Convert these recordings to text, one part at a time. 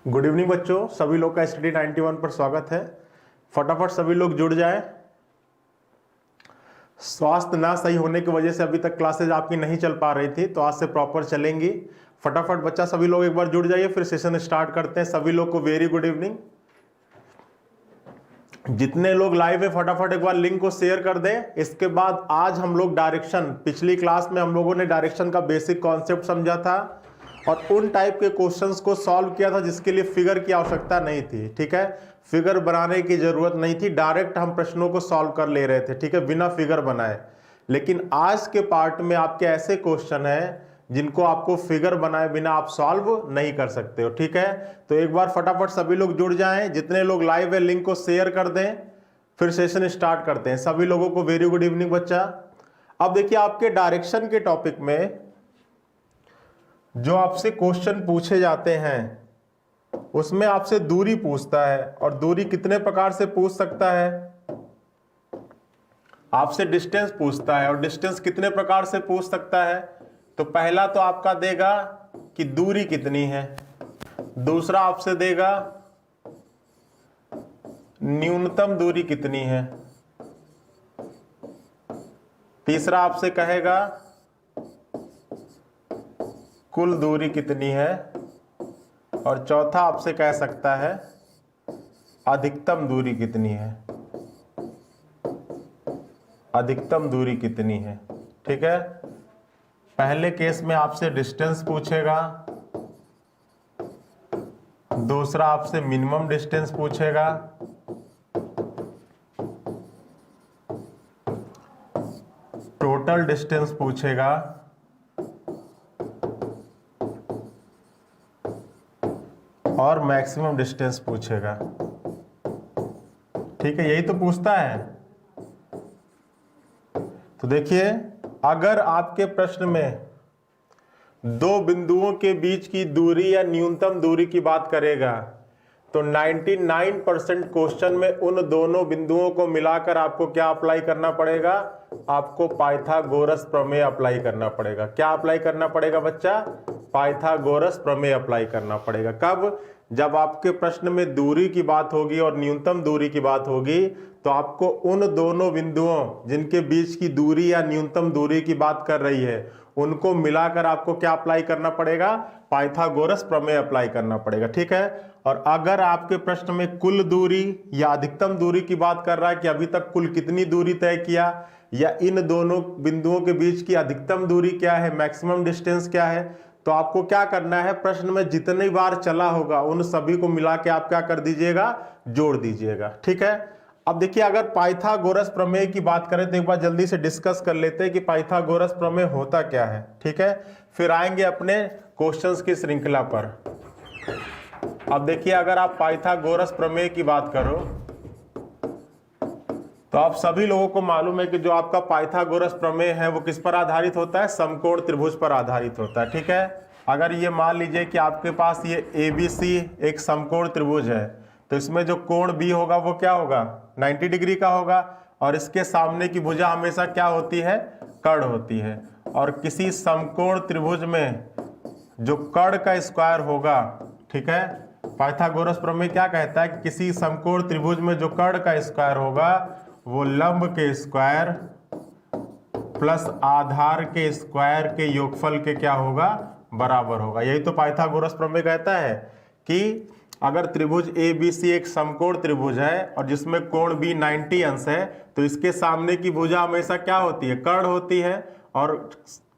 Good evening बच्चों, सभी लोग का स्टडी 91 पर स्वागत है। फटाफट सभी लोग जुड़ जाएं। स्वास्थ्य ना सही होने की वजह से अभी तक क्लासेज आपकी नहीं चल पा रही थी, तो आज से प्रॉपर चलेंगी। फटाफट बच्चा सभी लोग एक बार जुड़ जाइए, फिर सेशन स्टार्ट करते हैं। सभी लोग को वेरी गुड इवनिंग। जितने लोग लाइव है फटाफट एक बार लिंक को शेयर कर दें। इसके बाद आज हम लोग डायरेक्शन, पिछली क्लास में हम लोगों ने डायरेक्शन का बेसिक कॉन्सेप्ट समझा था और उन टाइप के क्वेश्चंस को सॉल्व किया था जिसके लिए फिगर की आवश्यकता नहीं थी। ठीक है, फिगर बनाने की जरूरत नहीं थी, डायरेक्ट हम प्रश्नों को सॉल्व कर ले रहे थे। ठीक है, बिना फिगर बनाए। लेकिन आज के पार्ट में आपके ऐसे क्वेश्चन हैं जिनको आपको फिगर बनाए बिना आप सॉल्व नहीं कर सकते हो। ठीक है, तो एक बार फटाफट सभी लोग जुड़ जाएं। जितने लोग लाइव है लिंक को शेयर कर दें, फिर सेशन स्टार्ट करते हैं। सभी लोगों को वेरी गुड इवनिंग बच्चा। अब देखिए, आपके डायरेक्शन के टॉपिक में जो आपसे क्वेश्चन पूछे जाते हैं उसमें आपसे दूरी पूछता है, और दूरी कितने प्रकार से पूछ सकता है। आपसे डिस्टेंस पूछता है, और डिस्टेंस कितने प्रकार से पूछ सकता है। तो पहला तो आपका देगा कि दूरी कितनी है, दूसरा आपसे देगा न्यूनतम दूरी कितनी है, तीसरा आपसे कहेगा कुल दूरी कितनी है, और चौथा आपसे कह सकता है अधिकतम दूरी कितनी है। अधिकतम दूरी कितनी है। ठीक है, पहले केस में आपसे डिस्टेंस पूछेगा, दूसरा आपसे मिनिमम डिस्टेंस पूछेगा, टोटल डिस्टेंस पूछेगा, और मैक्सिमम डिस्टेंस पूछेगा। ठीक है, यही तो पूछता है। तो देखिए, अगर आपके प्रश्न में दो बिंदुओं के बीच की दूरी या न्यूनतम दूरी की बात करेगा तो 99% क्वेश्चन में उन दोनों बिंदुओं को मिलाकर आपको क्या अप्लाई करना पड़ेगा, आपको पाइथागोरस प्रमेय अप्लाई करना पड़ेगा। क्या अप्लाई करना पड़ेगा बच्चा? पाइथागोरस प्रमेय अप्लाई करना पड़ेगा। कब? जब आपके प्रश्न में दूरी की बात होगी और न्यूनतम दूरी की बात होगी, तो आपको उन दोनों बिंदुओं जिनके बीच की दूरी या न्यूनतम दूरी की बात कर रही है उनको मिलाकर आपको क्या अप्लाई करना पड़ेगा? पाइथागोरस प्रमेय अप्लाई करना पड़ेगा। ठीक है, और अगर आपके प्रश्न में कुल दूरी या अधिकतम दूरी की बात कर रहा है कि अभी तक कुल कितनी दूरी तय किया, या इन दोनों बिंदुओं के बीच की अधिकतम दूरी क्या है, मैक्सिमम डिस्टेंस क्या है, तो आपको क्या करना है, प्रश्न में जितनी बार चला होगा उन सभी को मिला के आप क्या कर दीजिएगा, जोड़ दीजिएगा। ठीक है, अब देखिए, अगर पाइथागोरस प्रमेय की बात करें तो एक बार जल्दी से डिस्कस कर लेते हैं कि पाइथागोरस प्रमेय होता क्या है। ठीक है, फिर आएंगे अपने क्वेश्चंस की श्रृंखला पर। अब देखिए, अगर आप पाइथागोरस प्रमेय की बात करो तो आप सभी लोगों को मालूम है कि जो आपका पाइथागोरस प्रमेय है वो किस पर आधारित होता है, समकोण त्रिभुज पर आधारित होता है। ठीक है, अगर ये मान लीजिए कि आपके पास ये ABC एक समकोण त्रिभुज है, तो इसमें जो कोण B होगा वो क्या होगा, 90 डिग्री का होगा, और इसके सामने की भुजा हमेशा क्या होती है, कर्ण होती है। और किसी समकोण त्रिभुज में जो कर्ण का स्क्वायर होगा, ठीक है, पाइथागोरस प्रमेय क्या कहता है कि किसी समकोण त्रिभुज में जो कर्ण का स्क्वायर होगा वो लंब के स्क्वायर प्लस आधार के स्क्वायर के योगफल के क्या होगा, बराबर होगा। यही तो पाइथागोरस प्रमेय कहता है कि अगर त्रिभुज ABC एक समकोण त्रिभुज है और जिसमें कोण B 90 अंश है, तो इसके सामने की भुजा हमेशा क्या होती है, कर्ण होती है। और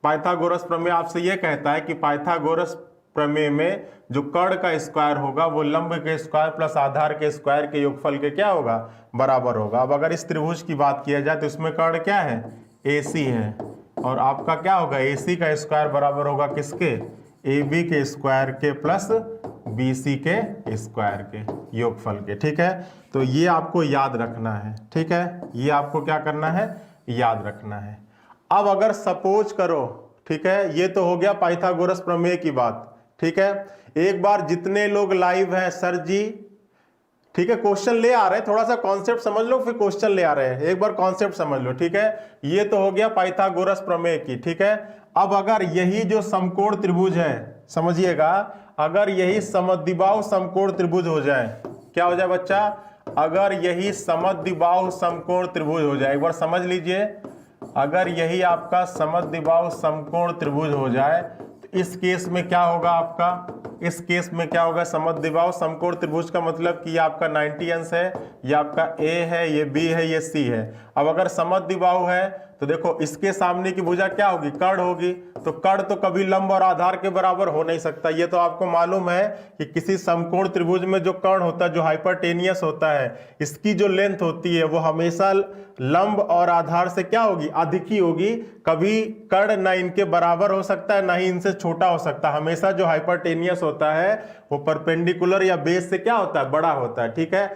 पाइथागोरस प्रमेय आपसे यह कहता है कि पाइथागोरस प्रमेय में जो कर्ण का स्क्वायर होगा वो लंब के स्क्वायर प्लस आधार के स्क्वायर के योगफल के क्या होगा, बराबर होगा। अब अगर इस त्रिभुज की बात किया जाए तो इसमें कर्ण क्या है, AC है, और आपका क्या होगा, AC का स्क्वायर बराबर होगा किसके, AB के स्क्वायर के प्लस BC के स्क्वायर के योगफल के। ठीक है, तो ये आपको याद रखना है। ठीक है, ये आपको क्या करना है, याद रखना है। अब अगर सपोज करो, ठीक है, ये तो हो गया पाइथागोरस प्रमेय की बात। ठीक है, एक बार जितने लोग लाइव हैं, सर जी, ठीक है, क्वेश्चन ले आ रहे हैं, थोड़ा सा कॉन्सेप्ट समझ लो फिर क्वेश्चन ले आ रहे हैं, एक बार कॉन्सेप्ट समझ लो। ठीक है, ये तो हो गया पाइथागोरस प्रमेय की। ठीक है, अब अगर यही जो समकोण त्रिभुज है, समझिएगा, अगर यही समद्विबाहु समकोण त्रिभुज हो जाए, क्या हो जाए बच्चा, अगर यही समद्विबाहु समकोण त्रिभुज हो जाए, एक बार समझ लीजिए, अगर यही आपका समद्विबाहु समकोण त्रिभुज हो जाए तो इस केस में क्या होगा आपका, इस केस में क्या होगा, समद्विबाहु समकोण त्रिभुज का मतलब कि ये आपका 90 अंश है, ये आपका A है, ये B है, ये C है। अब अगर समद्विबाहु है तो देखो इसके सामने की भुजा क्या होगी, कर्ण होगी, तो कर्ण तो कभी लंब और आधार के बराबर हो नहीं सकता। ये तो आपको मालूम है कि किसी समकोण त्रिभुज में जो कर्ण होता है, जो हाइपरटेनियस होता है, इसकी जो लेंथ होती है वो हमेशा लंब और आधार से क्या होगी, अधिक ही होगी। कभी कर्ण ना इनके बराबर हो सकता है, ना ही इनसे छोटा हो सकता है। हमेशा जो हाइपरटेनियस होता है वो परपेंडिकुलर या बेस से क्या होता है, बड़ा होता है, ठीक है।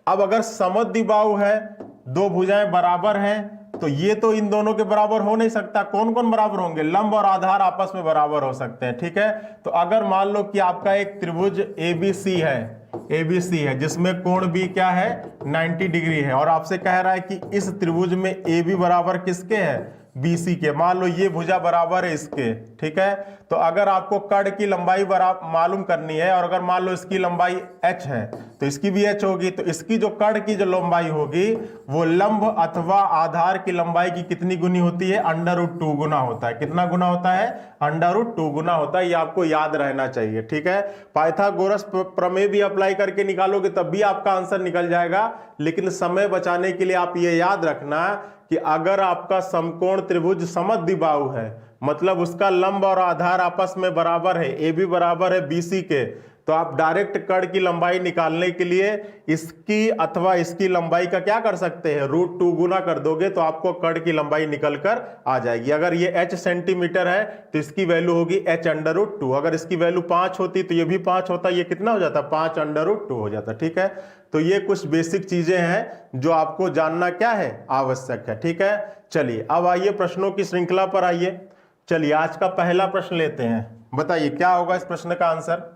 अब अगर समद्विबाहु है, दो भुजाएं बराबर हैं, तो ये तो इन दोनों के बराबर हो नहीं सकता। कौन कौन बराबर होंगे, लंब और आधार आपस में बराबर हो सकते हैं, ठीक है। तो अगर मान लो कि आपका एक त्रिभुज ABC है जिसमें कोण भी क्या है, 90 डिग्री है, और आपसे कह रहा है कि इस त्रिभुज में AB बराबर किसके है, BC के। मान लो ये भुजा बराबर है इसके, ठीक है। तो अगर आपको कर्ण की लंबाई मालूम करनी है, और अगर मान लो इसकी लंबाई h है तो इसकी भी h होगी, तो इसकी जो कर्ण की जो लंबाई होगी वो लंब अथवा आधार की लंबाई की कितनी गुनी होती है, √2 गुना होता है। कितना गुना होता है, √2 गुना होता है। ये आपको याद रहना चाहिए, ठीक है। पाइथागोरस प्रमेय भी अप्लाई करके निकालोगे तब भी आपका आंसर निकल जाएगा, लेकिन समय बचाने के लिए आप ये याद रखना कि अगर आपका समकोण त्रिभुज समद्विबाहु है, मतलब उसका लंब और आधार आपस में बराबर है, AB बराबर है BC के, तो आप डायरेक्ट कर्ण की लंबाई निकालने के लिए इसकी अथवा इसकी लंबाई का क्या कर सकते हैं, √2 गुना कर दोगे तो आपको कर्ण की लंबाई निकल कर आ जाएगी। अगर ये h सेंटीमीटर है तो इसकी वैल्यू होगी h√2। अगर इसकी वैल्यू 5 होती तो ये भी 5 होता, ये कितना हो जाता, 5√2 हो जाता, ठीक है। तो ये कुछ बेसिक चीजें हैं जो आपको जानना क्या है, आवश्यक है, ठीक है। चलिए अब आइए प्रश्नों की श्रृंखला पर आइए। चलिए आज का पहला प्रश्न लेते हैं, बताइए क्या होगा इस प्रश्न का आंसर।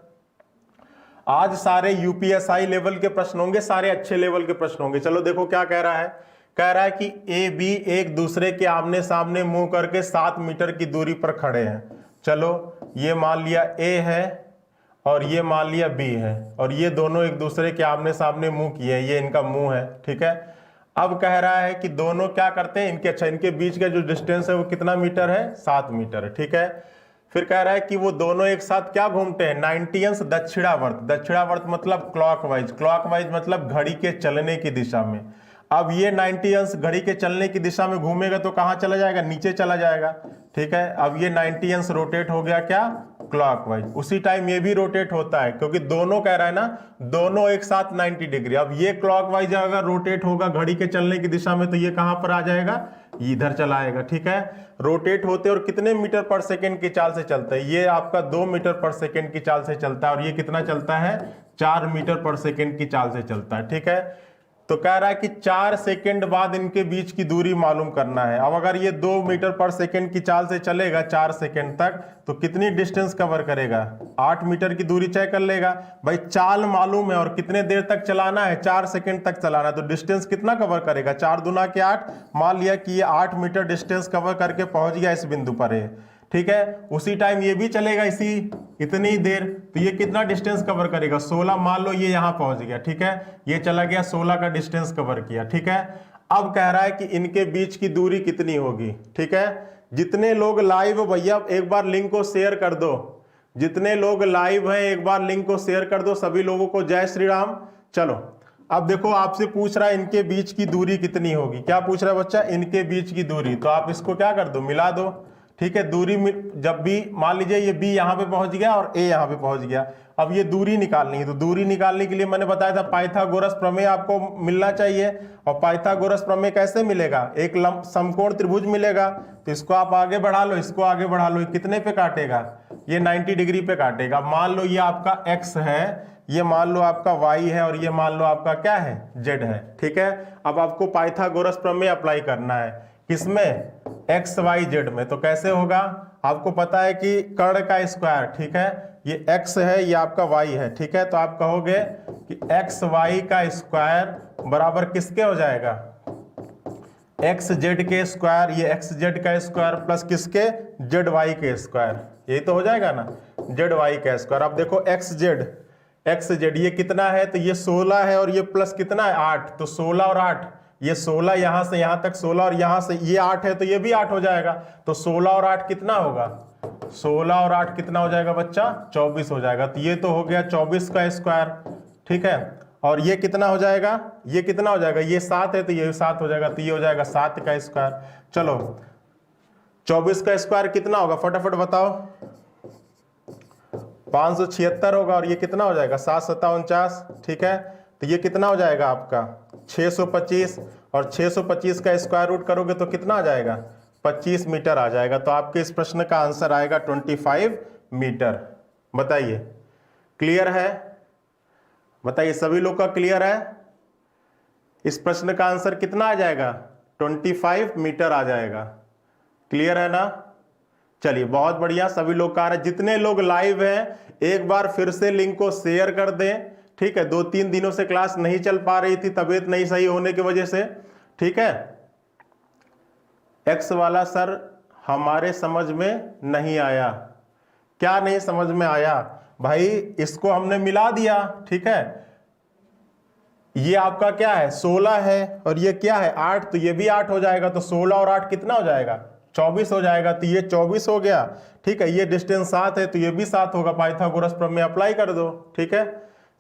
आज सारे UPSI लेवल के प्रश्न होंगे, सारे अच्छे लेवल के प्रश्न होंगे। चलो देखो क्या कह रहा है, कह रहा है कि AB एक दूसरे के आमने सामने मुंह करके 7 मीटर की दूरी पर खड़े हैं। चलो ये मान लिया A है और ये मान लिया B है, और ये दोनों एक दूसरे के आमने सामने मुंह किए हैं, ये इनका मुंह है, ठीक है। अब कह रहा है कि दोनों क्या करते हैं, इनके बीच का जो डिस्टेंस है वो कितना मीटर है, 7 मीटर है, ठीक है। फिर कह रहा है कि वो दोनों एक साथ क्या घूमते हैं, 90 अंश दक्षिणावर्त। दक्षिणावर्त मतलब क्लॉकवाइज, क्लॉकवाइज मतलब घड़ी के चलने की दिशा में। अब ये 90 अंश घड़ी के चलने की दिशा में घूमेगा तो कहाँ चला जाएगा, नीचे चला जाएगा, ठीक है। अब ये 90 अंश रोटेट हो गया क्या, क्लॉकवाइज। उसी टाइम ये भी रोटेट होता है, क्योंकि दोनों कह रहा है ना, दोनों एक साथ 90 डिग्री। अब ये क्लॉकवाइज अगर रोटेट होगा घड़ी के चलने की दिशा में तो ये कहां पर आ जाएगा, इधर चला आएगा, ठीक है। रोटेट होते और कितने मीटर पर सेकेंड की चाल से चलता है, ये आपका 2 मीटर पर सेकेंड की चाल से चलता है, और ये कितना चलता है, 4 मीटर पर सेकेंड की चाल से चलता है, ठीक है। तो कह रहा है कि 4 सेकेंड बाद इनके बीच की दूरी मालूम करना है। अब अगर ये 2 मीटर पर सेकेंड की चाल से चलेगा 4 सेकेंड तक, तो कितनी डिस्टेंस कवर करेगा, 8 मीटर की दूरी तय कर लेगा। भाई चाल मालूम है और कितने देर तक चलाना है, 4 सेकेंड तक चलाना है, तो डिस्टेंस कितना कवर करेगा, 4 दूना के 8। मान लिया कि ये 8 मीटर डिस्टेंस कवर करके पहुंच गया इस बिंदु पर है, ठीक है। उसी टाइम ये भी चलेगा इतनी देर, तो ये कितना डिस्टेंस कवर करेगा, 16। मान लो ये यहां पहुंच गया, ठीक है, ये चला गया, 16 का डिस्टेंस कवर किया, ठीक है। अब कह रहा है कि इनके बीच की दूरी कितनी होगी, ठीक है। जितने लोग लाइव, भैया एक बार लिंक को शेयर कर दो, जितने लोग लाइव हैं एक बार लिंक को शेयर कर दो, सभी लोगों को जय श्री राम। चलो अब देखो आपसे पूछ रहा है इनके बीच की दूरी कितनी होगी, क्या पूछ रहा है बच्चा, इनके बीच की दूरी। तो आप इसको क्या कर दो, मिला दो, ठीक है। दूरी जब भी मान लीजिए ये B यहाँ पे पहुंच गया और A यहाँ पे पहुंच गया, अब ये दूरी निकालनी है। तो दूरी निकालने के लिए मैंने बताया था पाइथागोरस प्रमेय आपको मिलना चाहिए। और पाइथागोरस प्रमेय कैसे मिलेगा, एक समकोण त्रिभुज मिलेगा, तो इसको आप आगे बढ़ा लो, इसको आगे बढ़ा लो, कितने पे काटेगा, ये 90 डिग्री पे काटेगा। मान लो ये आपका X है, ये मान लो आपका Y है, और ये मान लो आपका क्या है, Z है, ठीक है। अब आपको पाइथागोरस प्रमेय अप्लाई करना है, किसमें, एक्स वाई जेड में। तो कैसे होगा, आपको पता है कि कर्ण का स्क्वायर, ठीक है, ये x है, ये आपका y है, ठीक है। तो आप कहोगे कि एक्स वाई का स्क्वायर बराबर किसके हो जाएगा, एक्स जेड के स्क्वायर, ये एक्स जेड का स्क्वायर प्लस किसके, जेड वाई के स्क्वायर, यही तो हो जाएगा ना। जेड वाई का स्क्वायर। अब देखो एक्स जेड ये कितना है, तो ये 16 है और ये प्लस कितना है 8, तो 16 और 8, ये 16 यहां से यहां तक 16 और यहां से ये 8 है तो ये भी 8 हो जाएगा। तो 16 और 8 कितना होगा, 16 और 8 कितना हो जाएगा बच्चा, 24 हो जाएगा। तो ये तो हो गया 24 का स्क्वायर, ठीक है। और ये कितना हो जाएगा, ये कितना हो जाएगा, ये 7 है तो ये 7 हो जाएगा, तो ये हो जाएगा 7 का स्क्वायर। चलो 24 का स्क्वायर कितना होगा, फटाफट बताओ, 576 होगा। और ये कितना हो जाएगा 7 7 49, ठीक है। तो ये कितना हो जाएगा आपका 625, और 625 का स्क्वायर रूट करोगे तो कितना आ जाएगा 25 मीटर आ जाएगा। तो आपके इस प्रश्न का आंसर आएगा 25 मीटर। बताइए क्लियर है, बताइए सभी लोग का क्लियर है। इस प्रश्न का आंसर कितना आ जाएगा 25 मीटर आ जाएगा। क्लियर है ना, चलिए बहुत बढ़िया, सभी लोग का आ रहा है। जितने लोग लाइव हैं एक बार फिर से लिंक को शेयर कर दें, ठीक है। 2-3 दिनों से क्लास नहीं चल पा रही थी तबीयत नहीं सही होने की वजह से, ठीक है। एक्स वाला सर हमारे समझ में नहीं आया, क्या नहीं समझ में आया भाई, इसको हमने मिला दिया, ठीक है। ये आपका क्या है 16 है और ये क्या है 8, तो ये भी 8 हो जाएगा। तो 16 और 8 कितना हो जाएगा 24 हो जाएगा, तो ये 24 हो गया, ठीक है। ये डिस्टेंस 7 है तो ये भी 7 होगा, पाइथागोरस प्रमेय अप्लाई कर दो, ठीक है।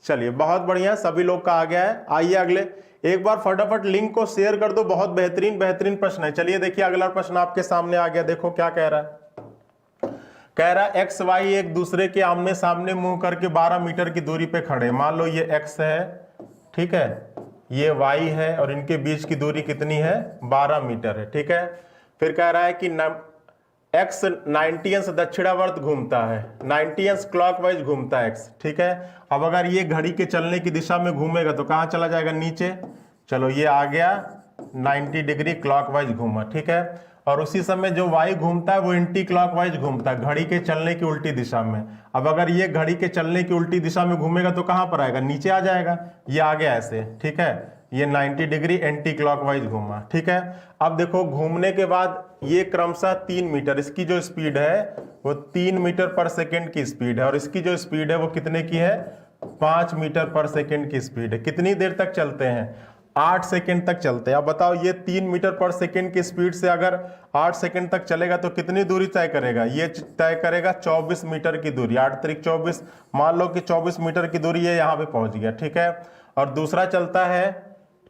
चलिए बहुत बढ़िया, सभी लोग का आ गया है। आइए अगले, एक बार फटाफट लिंक को शेयर कर दो, बहुत बेहतरीन बेहतरीन प्रश्न है। चलिए देखिए अगला प्रश्न आपके सामने आ गया, देखो क्या कह रहा है। कह रहा है एक्स वाई एक दूसरे के आमने सामने मुंह करके 12 मीटर की दूरी पे खड़े। मान लो ये एक्स है, ठीक है, ये वाई है और इनके बीच की दूरी कितनी है 12 मीटर है, ठीक है। फिर कह रहा है कि एक्स 90 अंश दक्षिणावर्त घूमता है, 90 अंश क्लॉकवाइज घूमता है एक्स, ठीक है। अब अगर ये घड़ी के चलने की दिशा में घूमेगा तो कहां चला जाएगा नीचे। चलो ये आ गया 90 डिग्री क्लॉकवाइज घूमा, ठीक है। और उसी समय जो वाई घूमता है वो एंटी क्लॉकवाइज घूमता है, घड़ी के चलने की उल्टी दिशा में। अब अगर ये घड़ी के चलने की उल्टी दिशा में घूमेगा तो कहां पर आएगा, नीचे आ जाएगा। ये आ गया ऐसे, ठीक है, ये 90 डिग्री एंटी क्लॉकवाइज घूमा, ठीक है। अब देखो घूमने के बाद ये क्रमशः 3 मीटर, इसकी जो स्पीड है वो 3 मीटर पर सेकेंड की स्पीड है, और इसकी जो स्पीड है वो कितने की है 5 मीटर पर सेकेंड की स्पीड है। कितनी देर तक चलते हैं 8 सेकेंड तक चलते हैं। अब बताओ ये 3 मीटर पर सेकेंड की स्पीड से अगर 8 सेकेंड तक चलेगा तो कितनी दूरी तय करेगा, ये तय करेगा 24 मीटर की दूरी। 8 त्रिक 24, मान लो कि 24 मीटर की दूरी ये यहाँ पे पहुंच गया, ठीक है। और दूसरा चलता है,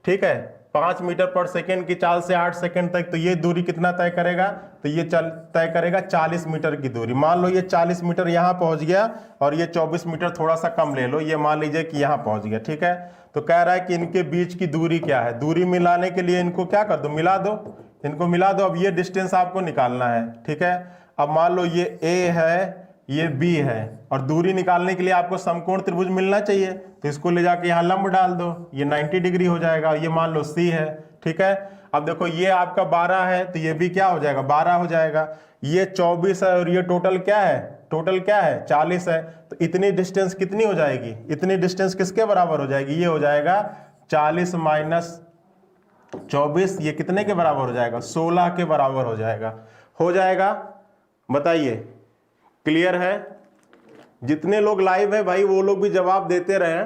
ठीक है, 5 मीटर पर सेकेंड की चाल से 8 सेकेंड तक, तो ये दूरी कितना तय करेगा, तो ये तय करेगा 40 मीटर की दूरी। मान लो ये 40 मीटर यहाँ पहुंच गया और ये 24 मीटर थोड़ा सा कम ले लो, ये मान लीजिए कि यहाँ पहुंच गया, ठीक है। तो कह रहा है कि इनके बीच की दूरी क्या है, दूरी मिलाने के लिए इनको क्या कर दो, मिला दो, इनको मिला दो। अब ये डिस्टेंस आपको निकालना है, ठीक है। अब मान लो ये ए है, ये बी है, और दूरी निकालने के लिए आपको समकोण त्रिभुज मिलना चाहिए, तो इसको ले जाके यहाँ लंब डाल दो, ये 90 डिग्री हो जाएगा। ये मान लो सी है, ठीक है। अब देखो ये आपका 12 है तो ये भी क्या हो जाएगा 12 हो जाएगा। ये 24 है और ये टोटल क्या है, टोटल क्या है 40 है। तो इतनी डिस्टेंस कितनी हो जाएगी, इतनी डिस्टेंस किसके बराबर हो जाएगी, ये हो जाएगा 40 माइनस 24, ये कितने के बराबर हो जाएगा 16 के बराबर हो जाएगा। बताइए क्लियर है। जितने लोग लाइव है भाई वो लोग भी जवाब देते रहे।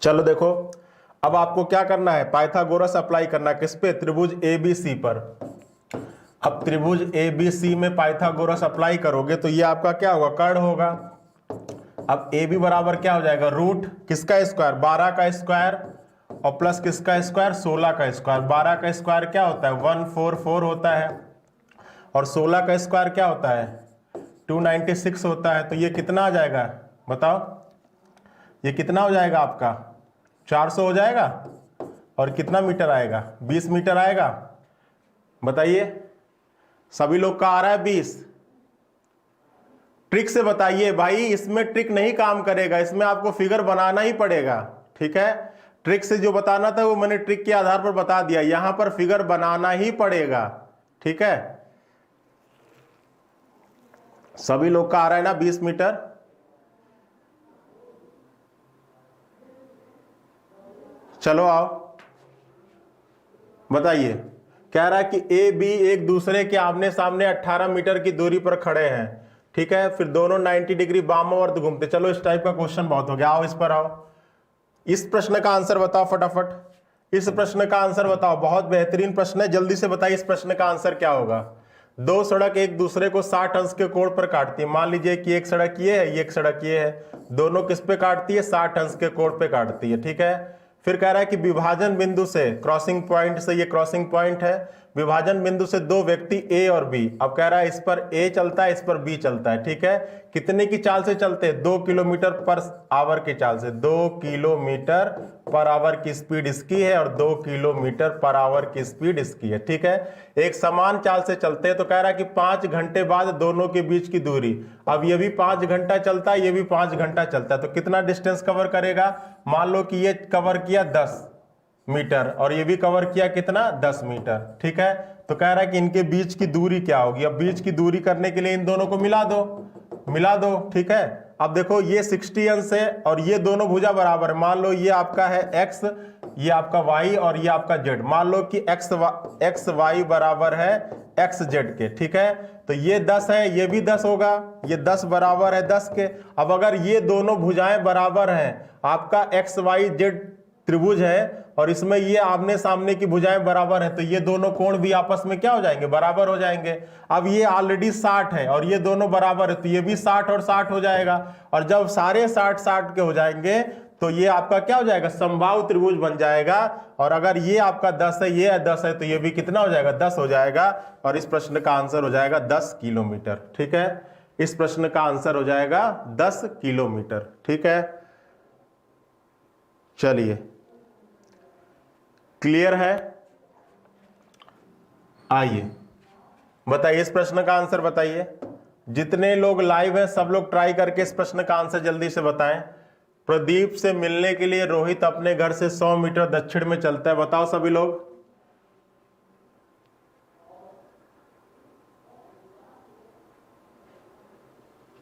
चलो देखो अब आपको क्या करना है, पाइथागोरस अप्लाई करना है किस पे, त्रिभुज एबीसी पर। अब त्रिभुज एबीसी में पाइथागोरस अप्लाई करोगे तो ये आपका क्या होगा, कर्ण होगा। अब ए बी बराबर क्या हो जाएगा, रूट किसका स्क्वायर 12 का स्क्वायर और प्लस किसका स्क्वायर 16 का स्क्वायर। 12 का स्क्वायर क्या होता है 144 होता है और 16 का स्क्वायर क्या होता है 296 होता है। तो ये कितना आ जाएगा बताओ, ये कितना हो जाएगा आपका 400 हो जाएगा और कितना मीटर आएगा 20 मीटर आएगा। बताइए सभी लोग का आ रहा है 20। ट्रिक से बताइए भाई, इसमें ट्रिक नहीं काम करेगा, इसमें आपको फिगर बनाना ही पड़ेगा, ठीक है। ट्रिक से जो बताना था वो मैंने ट्रिक के आधार पर बता दिया, यहां पर फिगर बनाना ही पड़ेगा, ठीक है। सभी लोग का आ रहा है ना 20 मीटर। चलो आओ बताइए कह रहा है कि ए बी एक दूसरे के आमने सामने 18 मीटर की दूरी पर खड़े हैं, ठीक है, फिर दोनों 90 डिग्री वामावर्त घूमते। चलो इस टाइप का क्वेश्चन बहुत हो गया, आओ इस पर आओ। इस प्रश्न का आंसर बताओ फटाफट, इस प्रश्न का आंसर बताओ। बहुत बेहतरीन प्रश्न है, जल्दी से बताइए इस प्रश्न का आंसर क्या होगा। दो सड़क एक दूसरे को 60 अंश के कोण पर काटती है। मान लीजिए कि एक सड़क ये है, एक सड़क ये है, दोनों किस पे काटती है, 60 अंश के कोण पे काटती है, ठीक है। फिर कह रहा है कि विभाजन बिंदु से, क्रॉसिंग पॉइंट से, ये क्रॉसिंग पॉइंट है, विभाजन बिंदु से दो व्यक्ति ए और बी। अब कह रहा है इस पर ए चलता है, इस पर बी चलता है, ठीक है। कितने की चाल से चलते हैं, 2 किलोमीटर पर आवर की चाल से। 2 किलोमीटर पर आवर की स्पीड इसकी है और 2 किलोमीटर पर आवर की स्पीड इसकी है, ठीक है। एक समान चाल से चलते हैं, तो कह रहा है कि 5 घंटे बाद दोनों के बीच की दूरी। अब ये भी 5 घंटा चलता है, ये भी 5 घंटा चलता है, तो कितना डिस्टेंस कवर करेगा। मान लो कि ये कवर किया 10 मीटर और ये भी कवर किया कितना, 10 मीटर, ठीक है। तो कह रहा है कि इनके बीच की दूरी क्या होगी। अब बीच की दूरी करने के लिए इन दोनों को मिला दो, ठीक है। अब देखो ये 60 अंश है और ये दोनों भुजा बराबर है। मान लो ये आपका है x, ये आपका y और ये आपका z। मान लो कि x y बराबर है x z के, ठीक है। तो ये 10 है, ये भी 10 होगा, ये 10 बराबर है 10 के। अब अगर ये दोनों भुजाएं बराबर हैं, आपका x y z त्रिभुज है और इसमें ये आमने सामने की भुजाएं बराबर है, तो ये दोनों कोण भी आपस में क्या हो जाएंगे, बराबर हो जाएंगे। अब ये ऑलरेडी 60 है और ये दोनों बराबर है, तो ये भी 60 और 60 हो जाएगा। और जब सारे 60 के हो जाएंगे तो ये आपका क्या हो जाएगा, समबाहु त्रिभुज बन जाएगा। और अगर ये आपका 10 है, ये 10 है, तो ये भी कितना हो जाएगा, 10 हो जाएगा। और इस प्रश्न का आंसर हो जाएगा 10 किलोमीटर, ठीक है। इस प्रश्न का आंसर हो जाएगा 10 किलोमीटर, ठीक है। चलिए, क्लियर है। आइए बताइए इस प्रश्न का आंसर बताइए। जितने लोग लाइव हैं सब लोग ट्राई करके इस प्रश्न का आंसर जल्दी से बताएं। प्रदीप से मिलने के लिए रोहित अपने घर से 100 मीटर दक्षिण में चलता है। बताओ सभी लोग।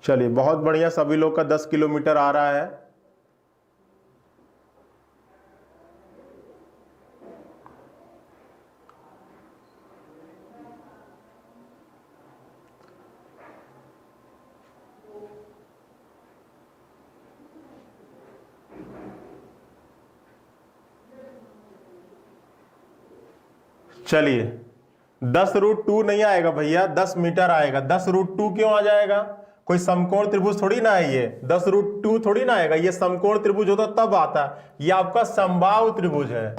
चलिए बहुत बढ़िया, सभी लोग का 10 किलोमीटर आ रहा है। चलिए 10√2 नहीं आएगा भैया, 10 मीटर आएगा। 10√2 क्यों आ जाएगा, कोई समकोण त्रिभुज थोड़ी ना है ये, 10√2 थोड़ी ना आएगा। ये समकोण त्रिभुज होता तब आता, ये आपका समबाहु त्रिभुज है,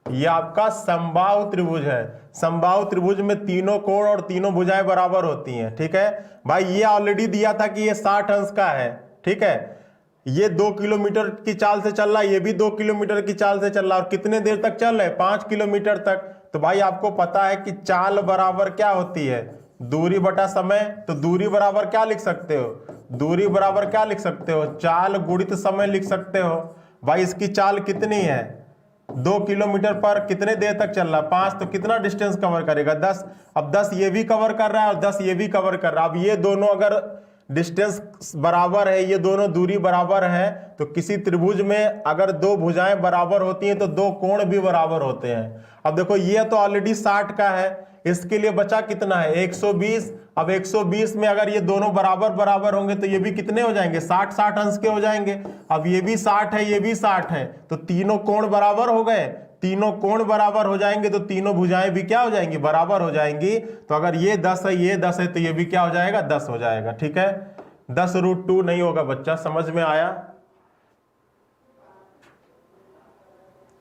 ये आपका समबाहु त्रिभुज है। समबाहु त्रिभुज में तीनों कोण और तीनों भुजाएं बराबर होती हैं, ठीक है भाई। ये ऑलरेडी दिया था कि ये 60 अंश का है, ठीक है। ये 2 किलोमीटर की चाल से चल रहा है, ये भी 2 किलोमीटर की चाल से चल रहा है। और कितने देर तक चल रहा है, 5 किलोमीटर तक। तो भाई आपको पता है कि चाल बराबर क्या होती है, दूरी बटा समय। तो दूरी बराबर क्या लिख सकते हो, दूरी बराबर क्या लिख सकते हो, चाल गुणित समय लिख सकते हो। भाई इसकी चाल कितनी है, 2 किलोमीटर पर कितने देर तक चल रहा है, 5। तो कितना डिस्टेंस कवर करेगा, 10। अब 10 ये भी कवर कर रहा है और 10 ये भी कवर कर रहा है। अब ये दोनों अगर डिस्टेंस बराबर है, ये दोनों दूरी बराबर है, तो किसी त्रिभुज में अगर दो भुजाएं बराबर होती हैं तो दो कोण भी बराबर होते हैं। अब देखो ये तो ऑलरेडी 60 का है, इसके लिए बचा कितना है, 120। अब 120 में अगर ये दोनों बराबर होंगे तो ये भी कितने हो जाएंगे, 60 अंश के हो जाएंगे। अब ये भी 60 है, ये भी 60 है, तो तीनों कोण बराबर हो गए। तीनों कोण बराबर हो जाएंगे तो तीनों भुजाएं भी क्या हो जाएंगी, बराबर हो जाएंगी। तो अगर ये 10 है, ये 10 है, तो ये भी क्या हो जाएगा, 10 हो जाएगा, ठीक है। 10√2 नहीं होगा बच्चा, समझ में आया।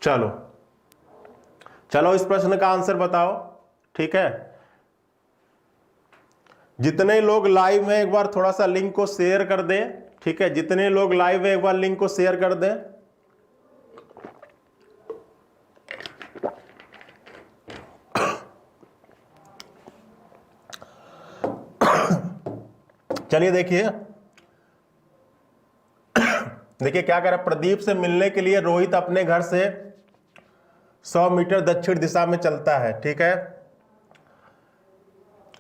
चलो इस प्रश्न का आंसर बताओ, ठीक है। जितने लोग लाइव हैं एक बार थोड़ा सा लिंक को शेयर कर दें, ठीक है। जितने लोग लाइव हैं एक बार लिंक को शेयर कर दें। चलिए देखिए क्या कर रहा है। प्रदीप से मिलने के लिए रोहित अपने घर से 100 मीटर दक्षिण दिशा में चलता है, ठीक है।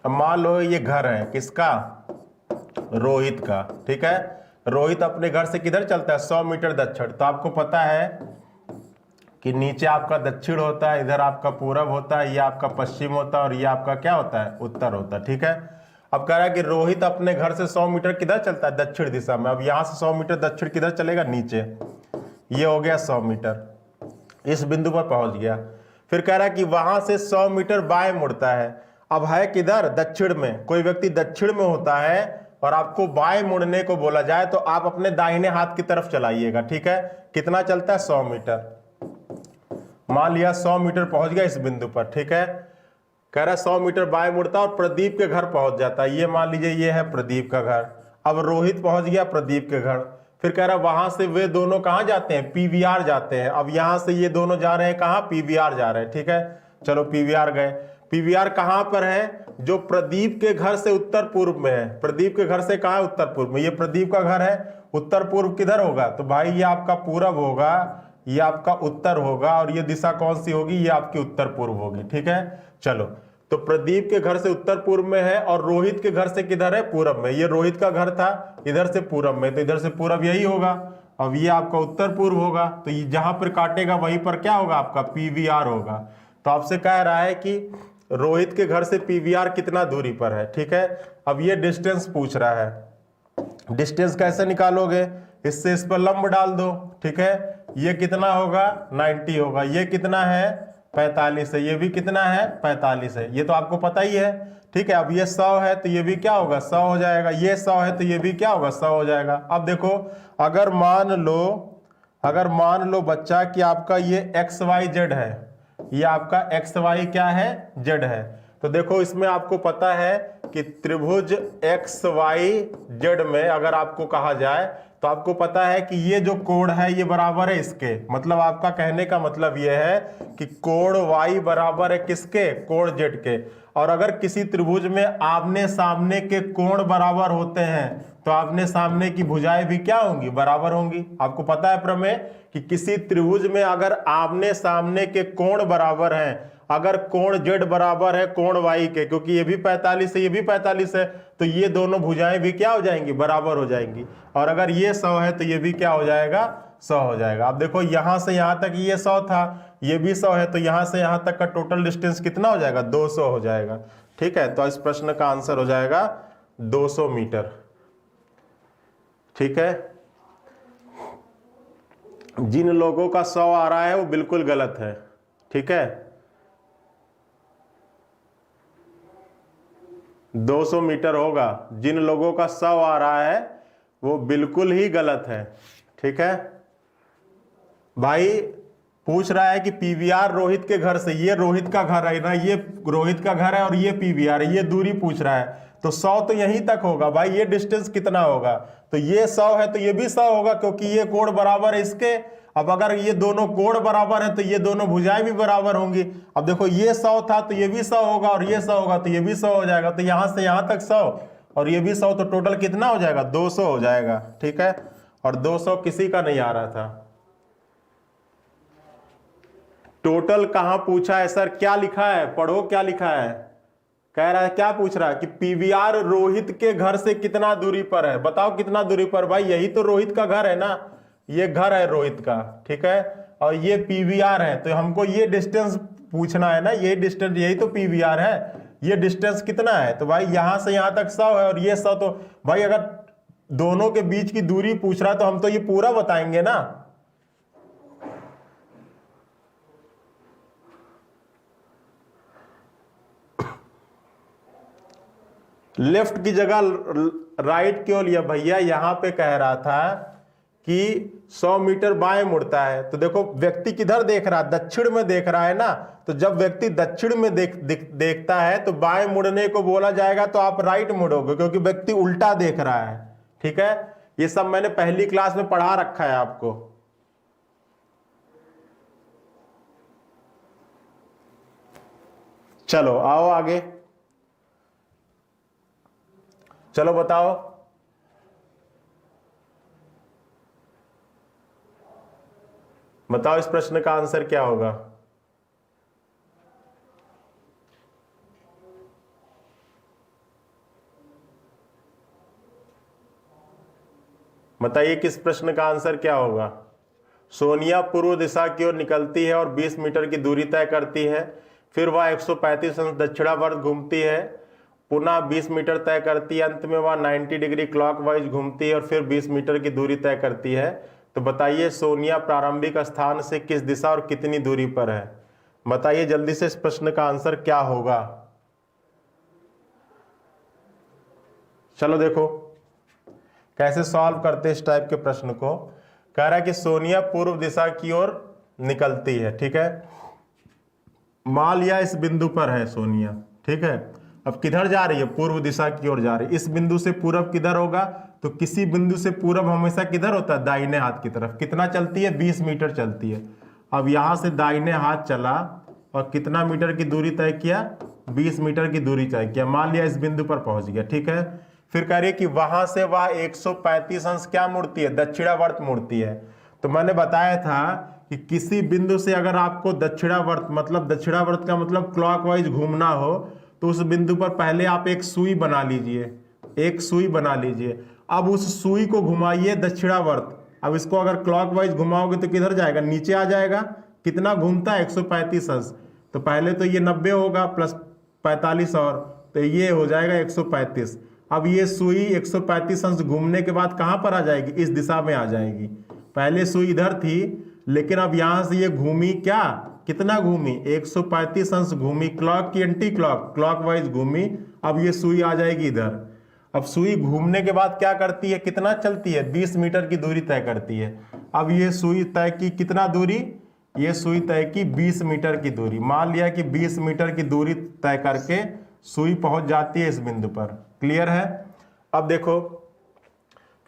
अब मान लो ये घर है किसका, रोहित का, ठीक है। रोहित अपने घर से किधर चलता है, 100 मीटर दक्षिण। तो आपको पता है कि नीचे आपका दक्षिण होता है, इधर आपका पूरब होता है, ये आपका पश्चिम होता है और ये आपका क्या होता है, उत्तर होता है। ठीक है, अब कह रहा है कि रोहित अपने घर से 100 मीटर किधर चलता है, दक्षिण दिशा में। अब यहां से 100 मीटर दक्षिण किधर चलेगा, नीचे। ये हो गया 100 मीटर, इस बिंदु पर पहुंच गया। फिर कह रहा है कि वहां से 100 मीटर बाएं मुड़ता है। अब है किधर, दक्षिण में। कोई व्यक्ति दक्षिण में होता है और आपको बाएं मुड़ने को बोला जाए तो आप अपने दाहिने हाथ की तरफ चलाइएगा। ठीक है, कितना चलता है, 100 मीटर। मान लिया 100 मीटर पहुंच गया इस बिंदु पर। ठीक है, कह रहा है 100 मीटर बाएं मुड़ता है और प्रदीप के घर पहुंच जाता है। ये मान लीजिए ये है प्रदीप का घर। अब रोहित पहुंच गया प्रदीप के घर। फिर कह रहा है वहां से वे दोनों कहां जाते हैं, पीवीआर जाते हैं। अब यहां से ये दोनों जा रहे हैं कहां, पीवीआर जा रहे हैं। ठीक है, चलो पीवीआर गए। पीवीआर कहां पर है, जो प्रदीप के घर से उत्तर पूर्व में है। प्रदीप के घर से कहां है, उत्तर पूर्व में। ये प्रदीप का घर है, उत्तर पूर्व किधर होगा, तो भाई ये आपका पूरब होगा, ये आपका उत्तर होगा, और ये दिशा कौन सी होगी, ये आपकी उत्तर पूर्व होगी। ठीक है, चलो तो प्रदीप के घर से उत्तर पूर्व में है और रोहित के घर से किधर है, पूरब में। ये रोहित का घर था इधर से पूरब में, तो इधर से पूरब यही होगा। अब ये आपका उत्तर पूर्व होगा, तो ये जहां पर काटेगा वहीं पर क्या होगा, आपका पीवीआर होगा। तो आपसे कह रहा है कि रोहित के घर से पीवीआर कितना दूरी पर है। ठीक है, अब ये डिस्टेंस पूछ रहा है। डिस्टेंस कैसे निकालोगे, इससे इस पर लंब डाल दो। ठीक है, ये कितना होगा, 90 होगा। ये कितना है, 45 है। ये भी कितना है, 45 है। ये तो आपको पता ही है। ठीक है, अब ये 100 है तो ये भी क्या होगा, 100 हो जाएगा। ये 100 है तो ये भी क्या होगा, 100 हो जाएगा। अब देखो, अगर मान लो बच्चा कि आपका ये XYZ है, ये आपका XY क्या है, Z है। तो देखो इसमें आपको पता है कि त्रिभुज XYZ में अगर आपको कहा जाए तो आपको पता है कि ये जो कोण है ये बराबर है इसके। मतलब आपका कहने का मतलब ये है कि कोण Y बराबर है किसके, कोण Z के। और अगर किसी त्रिभुज में आमने सामने के कोण बराबर होते हैं तो आमने सामने की भुजाएं भी क्या होंगी, बराबर होंगी। आपको पता है प्रमेय कि किसी त्रिभुज में अगर आमने सामने के कोण बराबर हैं, अगर कोण Z बराबर है कोण Y के, क्योंकि ये भी 45 है ये भी 45 है, तो ये दोनों भुजाएं भी क्या हो जाएंगी, बराबर हो जाएंगी। और अगर ये 100 है तो ये भी क्या हो जाएगा, 100 हो जाएगा। अब देखो यहां से यहां तक ये 100 था, ये भी 100 है, तो यहां से यहां तक का टोटल डिस्टेंस कितना हो जाएगा, 200 हो जाएगा। ठीक है, तो इस प्रश्न का आंसर हो जाएगा 200 मीटर। ठीक है, जिन लोगों का 100 आ रहा है वो बिल्कुल गलत है। ठीक है, 200 मीटर होगा। जिन लोगों का 100 आ रहा है वो बिल्कुल ही गलत है। ठीक है, भाई पूछ रहा है कि पीवीआर रोहित के घर से, ये रोहित का घर है ना, ये रोहित का घर है और ये पीवीआर है, ये दूरी पूछ रहा है। तो 100 तो यहीं तक होगा भाई। ये डिस्टेंस कितना होगा, तो ये 100 है तो ये भी 100 होगा, क्योंकि ये कोण बराबर है इसके। अब अगर ये दोनों कोण बराबर है तो ये दोनों भुजाएं भी बराबर होंगी। अब देखो ये 100 था तो ये भी 100 होगा, और ये 100 होगा तो ये भी 100 हो जाएगा। तो यहां से यहां तक 100 और ये भी 100, तो टोटल कितना हो जाएगा, 200 हो जाएगा। ठीक है, और 200 किसी का नहीं आ रहा था। टोटल कहां पूछा है सर, क्या लिखा है, पढ़ो क्या लिखा है। कह रहा है, क्या पूछ रहा है कि पीवीआर रोहित के घर से कितना दूरी पर है, बताओ कितना दूरी पर। भाई यही तो रोहित का घर है ना, ये घर है रोहित का। ठीक है, और ये पीवीआर है, तो हमको ये डिस्टेंस पूछना है ना, ये डिस्टेंस, यही तो पीवीआर है। ये डिस्टेंस कितना है, तो भाई यहां से यहां तक 100 है और ये 100, तो भाई अगर दोनों के बीच की दूरी पूछ रहा है तो हम तो ये पूरा बताएंगे ना। लेफ्ट की जगह राइट क्यों लिया भैया, यहां पे कह रहा था कि 100 मीटर बाएं मुड़ता है। तो देखो व्यक्ति किधर देख रहा है, दक्षिण में देख रहा है ना। तो जब व्यक्ति दक्षिण में देखता है तो बाएं मुड़ने को बोला जाएगा, तो आप राइट मुड़ोगे, क्योंकि व्यक्ति उल्टा देख रहा है। ठीक है, ये सब मैंने पहली क्लास में पढ़ा रखा है आपको। चलो आओ आगे, चलो बताओ। बताओ इस प्रश्न का आंसर क्या होगा। बताइए किस प्रश्न का आंसर क्या होगा। सोनिया पूर्व दिशा की ओर निकलती है और 20 मीटर की दूरी तय करती है। फिर वह 135 अंश दक्षिणावर्त घूमती है, पुनः 20 मीटर तय करती है। अंत में वह 90 डिग्री क्लॉकवाइज घूमती है और फिर 20 मीटर की दूरी तय करती है। तो बताइए सोनिया प्रारंभिक स्थान से किस दिशा और कितनी दूरी पर है? बताइए जल्दी से इस प्रश्न का आंसर क्या होगा। चलो देखो कैसे सॉल्व करते हैं इस टाइप के प्रश्न को। कह रहा है कि सोनिया पूर्व दिशा की ओर निकलती है, ठीक है। मान लिया इस बिंदु पर है सोनिया, ठीक है। अब किधर जा रही है? पूर्व दिशा की ओर जा रही है। इस बिंदु से पूरब किधर होगा? तो किसी बिंदु से पूरब हमेशा किधर होता है? दाहिने हाथ की तरफ। कितना चलती है? 20 मीटर चलती है। अब यहां से दाहिने हाथ चला और कितना मीटर की दूरी तय किया? 20 मीटर की दूरी तय किया। मान लिया इस बिंदु पर पहुंच गया, ठीक है। फिर कह रही है कि वहां से वह 135 अंश क्या मुड़ती है? दक्षिणावर्त मुड़ती है। तो मैंने बताया था कि किसी बिंदु से अगर आपको दक्षिणावर्त, मतलब दक्षिणावर्त का मतलब क्लॉकवाइज घूमना हो, तो उस बिंदु पर पहले आप एक सुई बना लीजिए, एक सुई बना लीजिए। अब उस सुई को घुमाइए दक्षिणावर्त। अब इसको अगर क्लॉकवाइज घुमाओगे तो किधर जाएगा? नीचे आ जाएगा। कितना घूमता है? 135 अंश। तो पहले तो ये 90 होगा प्लस 45 और, तो ये हो जाएगा 135। अब ये सुई 135 अंश घूमने के बाद कहां पर आ जाएगी? इस दिशा में आ जाएगी। पहले सुई इधर थी, लेकिन अब यहां से ये घूमी क्या? कितना घूमी? 135 अंश घूमी, क्लॉक की एंटी क्लॉक, क्लॉकवाइज घूमी। अब ये सुई आ जाएगी इधर। अब सुई घूमने के बाद क्या करती है? कितना चलती है? 20 मीटर की दूरी तय करती है। अब ये सुई तय की कितना दूरी? ये सुई तय की 20 मीटर की दूरी। मान लिया कि 20 मीटर की दूरी तय करके सुई पहुंच जाती है इस बिंदु पर। क्लियर है? अब देखो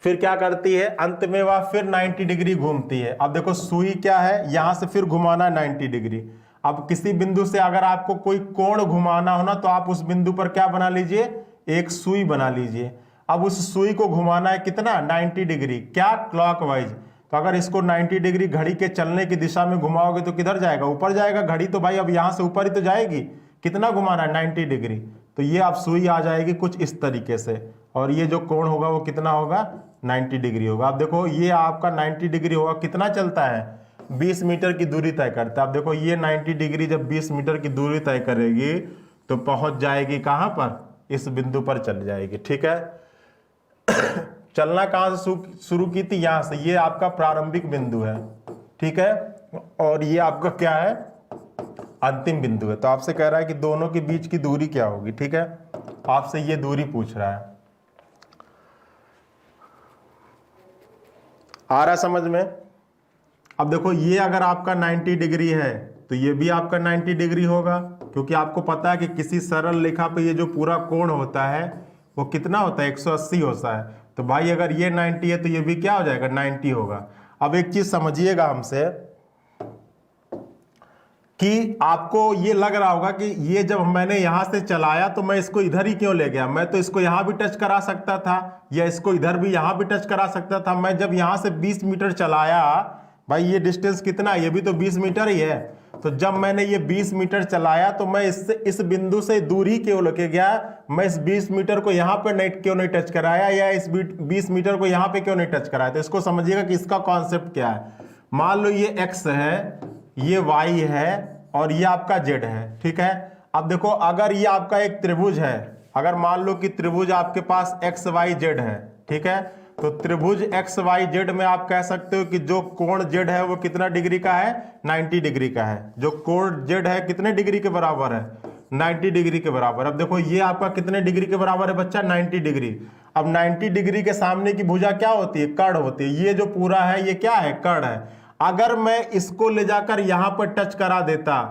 फिर क्या करती है? अंत में वह फिर 90 डिग्री घूमती है। अब देखो सुई क्या है? यहां से फिर घुमाना 90 डिग्री। अब किसी बिंदु से अगर आपको कोई कोण घुमाना हो ना, तो आप उस बिंदु पर क्या बना लीजिए? एक सुई बना लीजिए। अब उस सुई को घुमाना है कितना? 90 डिग्री। क्या? क्लॉकवाइज। तो अगर इसको 90 डिग्री घड़ी के चलने की दिशा में घुमाओगे तो किधर जाएगा? ऊपर जाएगा। घड़ी तो भाई अब यहां से ऊपर ही तो जाएगी। कितना घुमाना है? 90 डिग्री। तो ये अब सुई आ जाएगी कुछ इस तरीके से, और ये जो कोण होगा वो कितना होगा? 90 डिग्री होगा। अब देखो ये आपका 90 डिग्री होगा। कितना चलता है? 20 मीटर की दूरी तय करता है। अब देखो ये 90 डिग्री जब 20 मीटर की दूरी तय करेगी तो पहुंच जाएगी कहां पर? इस बिंदु पर चल जाएगी, ठीक है। चलना कहां से शुरू की थी? यहां से। ये आपका प्रारंभिक बिंदु है, ठीक है, और ये आपका क्या है? अंतिम बिंदु है। तो आपसे कह रहा है कि दोनों के बीच की दूरी क्या होगी, ठीक है। आपसे ये दूरी पूछ रहा है। आ रहा समझ में? अब देखो ये अगर आपका 90 डिग्री है तो ये भी आपका 90 डिग्री होगा, क्योंकि आपको पता है कि किसी सरल रेखा पे ये जो पूरा कोण होता है वो कितना होता है? 180 होता है। तो भाई अगर ये 90 है तो ये भी क्या हो जाएगा? 90 होगा। अब एक चीज समझिएगा हमसे कि आपको ये लग रहा होगा कि ये जब मैंने यहां से चलाया तो मैं इसको इधर ही क्यों ले गया? मैं तो इसको यहां भी टच करा सकता था, या इसको इधर भी यहां भी टच करा सकता था। मैं जब यहां से 20 मीटर चलाया, भाई ये डिस्टेंस कितना है? ये भी तो 20 मीटर ही है। तो जब मैंने ये 20 मीटर चलाया तो मैं इससे इस बिंदु से दूरी क्यों लेके गया? मैं इस 20 मीटर को यहां पर क्यों नहीं टच कराया, या इस 20 मीटर को यहां पे क्यों नहीं टच कराया? तो इसको समझिएगा कि इसका कॉन्सेप्ट क्या है। मान लो ये x है, ये y है और ये आपका z है, ठीक है। अब देखो अगर ये आपका एक त्रिभुज है, अगर मान लो कि त्रिभुज आपके पास x y z है, ठीक है, तो त्रिभुज x y z में आप कह सकते हो कि जो कोण z है वो कितना डिग्री का है? 90 डिग्री का है। जो कोण z है कितने डिग्री के बराबर है? 90 डिग्री के बराबर। अब देखो ये आपका कितने डिग्री के बराबर है बच्चा? 90 डिग्री। अब 90 डिग्री के सामने की भुजा क्या होती है? कर्ण होती है। ये जो पूरा है ये क्या है? कर्ण है। अगर मैं इसको ले जाकर यहां पर टच करा देता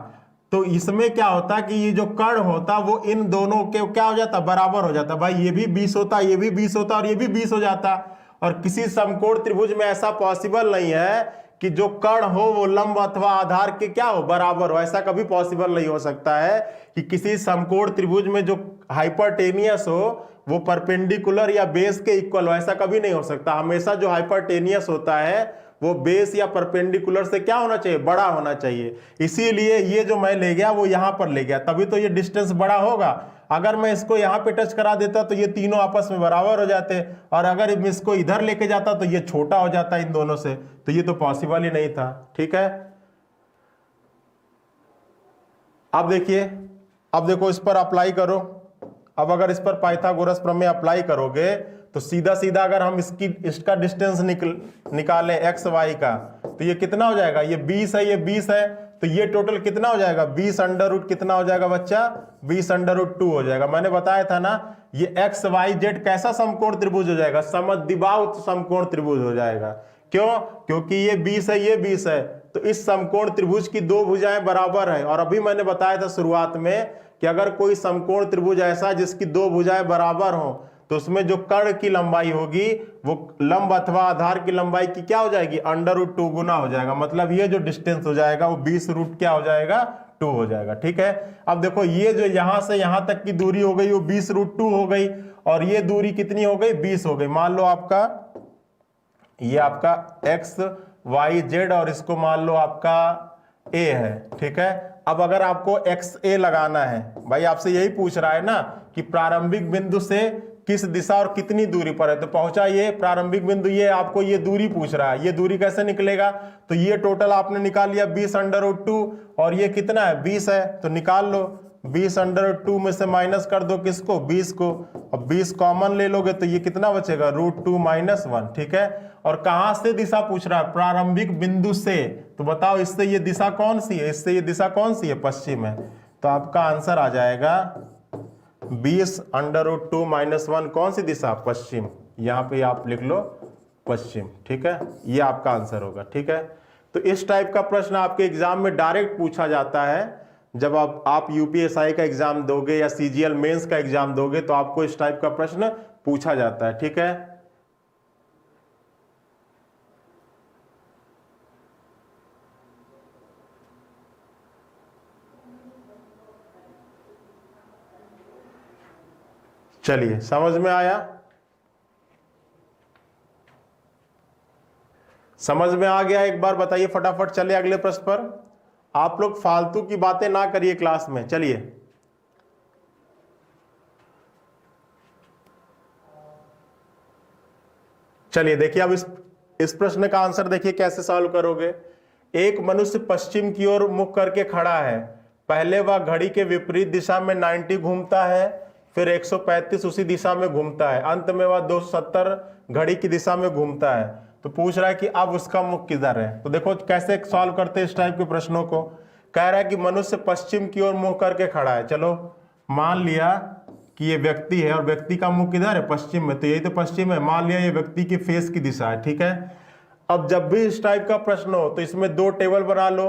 तो इसमें क्या होता कि ये जो कर्ण होता वो इन दोनों के क्या हो जाता? बराबर हो जाता। भाई ये भी 20 होता, ये भी 20 होता और ये भी 20 हो जाता। और किसी समकोण त्रिभुज में ऐसा पॉसिबल नहीं है कि जो कर्ण हो वो लंब अथवा आधार के क्या हो? बराबर हो। ऐसा कभी पॉसिबल नहीं हो सकता है कि किसी समकोण त्रिभुज में जो हाइपरटेनियस हो वो परपेंडिकुलर या बेस के इक्वल हो। ऐसा कभी नहीं हो सकता। हमेशा जो हाइपरटेनियस होता है वो बेस या परपेंडिकुलर से क्या होना चाहिए, बड़ा होना चाहिए। इसीलिए ये जो मैं ले गया वो यहां पर ले गया, तभी तो ये डिस्टेंस बड़ा होगा। अगर मैं इसको यहां पे टच करा देता तो ये तीनों आपस में बराबर हो जाते, और अगर मैं इसको इधर लेके जाता तो ये छोटा हो जाता इन दोनों से, तो ये तो पॉसिबल ही नहीं था। ठीक है, अब देखिए, अब देखो इस पर अप्लाई करो। अब अगर इस पर पाइथागोरस प्रमेय अप्लाई करोगे तो सीधा सीधा अगर हम इसका डिस्टेंस निकालें एक्स वाई का, तो ये कितना हो जाएगा, ये 20 है, ये 20 है, तो ये टोटल कितना हो जाएगा, 20 अंडर रूट कितना हो जाएगा बच्चा, 20 अंडर रूट 2 हो जाएगा। मैंने बताया था ना, ये एक्स वाई जेड कैसा समकोण त्रिभुज हो जाएगा, समद्विबाहु समकोण त्रिभुज हो जाएगा। क्यों, क्योंकि ये 20 है, ये 20 है, तो इस समकोण त्रिभुज की दो भुजाएं बराबर हैं। और अभी मैंने बताया था शुरुआत में कि अगर कोई समकोण त्रिभुज ऐसा जिसकी दो भुजाएं बराबर हो, तो उसमें जो कर्ण की लंबाई होगी वो लंब अथवा आधार की लंबाई की क्या हो जाएगी, अंडर रूट 2 गुना हो जाएगा। मतलब ये जो डिस्टेंस हो जाएगा वो 20 रूट क्या हो जाएगा, 2 हो जाएगा। ठीक है, अब देखो ये जो यहां से यहां तक की दूरी हो गई वो 20 रूट 2 हो गई, और ये दूरी कितनी हो गई, 20 हो गई। मान लो आपका ये आपका एक्स वाई जेड, और इसको मान लो आपका ए है। ठीक है, अब अगर आपको एक्स ए लगाना है, भाई आपसे यही पूछ रहा है ना कि प्रारंभिक बिंदु से किस दिशा और कितनी दूरी पर है, तो पहुंचा ये प्रारंभिक बिंदु, ये आपको ये दूरी पूछ रहा है। ये दूरी कैसे निकलेगा, तो ये टोटल आपने निकाल लिया 20 अंडर रूट 2, और ये कितना है, 20 है, तो निकाल लो 20 अंडर रूट 2 में से माइनस कर दो किसको, 20 को, और 20 कॉमन ले लोगे तो ये कितना बचेगा, रूट 2 माइनस 1। ठीक है, और कहां से दिशा पूछ रहा है, प्रारंभिक बिंदु से, तो बताओ इससे ये दिशा कौन सी है, इससे ये दिशा कौन सी है, पश्चिम है। तो आपका आंसर आ जाएगा 20 अंडर रूट 2 माइनस 1, कौन सी दिशा, पश्चिम। यहां पे आप लिख लो पश्चिम। ठीक है, ये आपका आंसर होगा। ठीक है, तो इस टाइप का प्रश्न आपके एग्जाम में डायरेक्ट पूछा जाता है। जब आप यूपीएसआई का एग्जाम दोगे या सीजीएल मेंस का एग्जाम दोगे तो आपको इस टाइप का प्रश्न पूछा जाता है। ठीक है, चलिए समझ में आया, समझ में आ गया, एक बार बताइए फटाफट। चलिए अगले प्रश्न पर। आप लोग फालतू की बातें ना करिए क्लास में। चलिए चलिए देखिए, अब इस प्रश्न का आंसर देखिए कैसे सॉल्व करोगे। एक मनुष्य पश्चिम की ओर मुख करके खड़ा है। पहले वह घड़ी के विपरीत दिशा में 90 घूमता है, फिर 135 उसी दिशा में घूमता है, अंत में वह 270 घड़ी की दिशा में घूमता है। तो पूछ रहा है कि अब उसका मुख किधर है। तो देखो कैसे सॉल्व करते हैं इस टाइप के प्रश्नों को। कह रहा है कि मनुष्य पश्चिम की ओर मुंह करके खड़ा है। चलो मान लिया कि ये व्यक्ति है और व्यक्ति का मुंह किधर है, पश्चिम में, तो यही तो पश्चिम है। मान लिया ये व्यक्ति की फेस की दिशा है। ठीक है, अब जब भी इस टाइप का प्रश्न हो तो इसमें दो टेबल बना लो।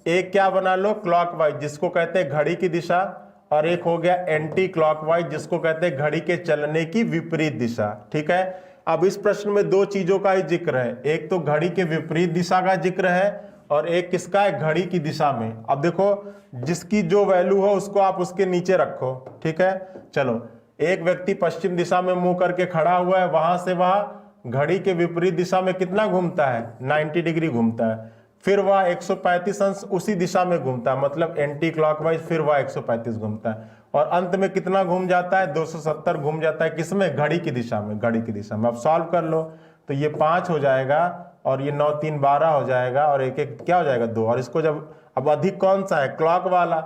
एक क्या बना लो, क्लॉकवाइज जिसको कहते हैं घड़ी की दिशा, और एक हो गया एंटी क्लॉकवाइज जिसको कहते हैं घड़ी के चलने की विपरीत दिशा। ठीक है, अब इस प्रश्न में दो चीजों का ही जिक्र है, एक तो घड़ी के विपरीत दिशा का जिक्र है और एक किसका है, घड़ी की दिशा में। अब देखो जिसकी जो वैल्यू हो उसको आप उसके नीचे रखो। ठीक है, चलो एक व्यक्ति पश्चिम दिशा में मुंह करके खड़ा हुआ है, वहां से वह घड़ी के विपरीत दिशा में कितना घूमता है, 90 डिग्री घूमता है। फिर वह 135 अंश उसी दिशा में घूमता है, मतलब एंटी क्लॉकवाइज, फिर वह 135 घूमता है, और अंत में कितना घूम जाता है, 270 घूम जाता है। किसमें, घड़ी की दिशा में, घड़ी की दिशा में। अब सॉल्व कर लो तो ये 5 हो जाएगा, और ये 9 3 12 हो जाएगा, और एक एक क्या हो जाएगा, 2। और इसको जब अब अधिक कौन सा है, क्लॉक वाला,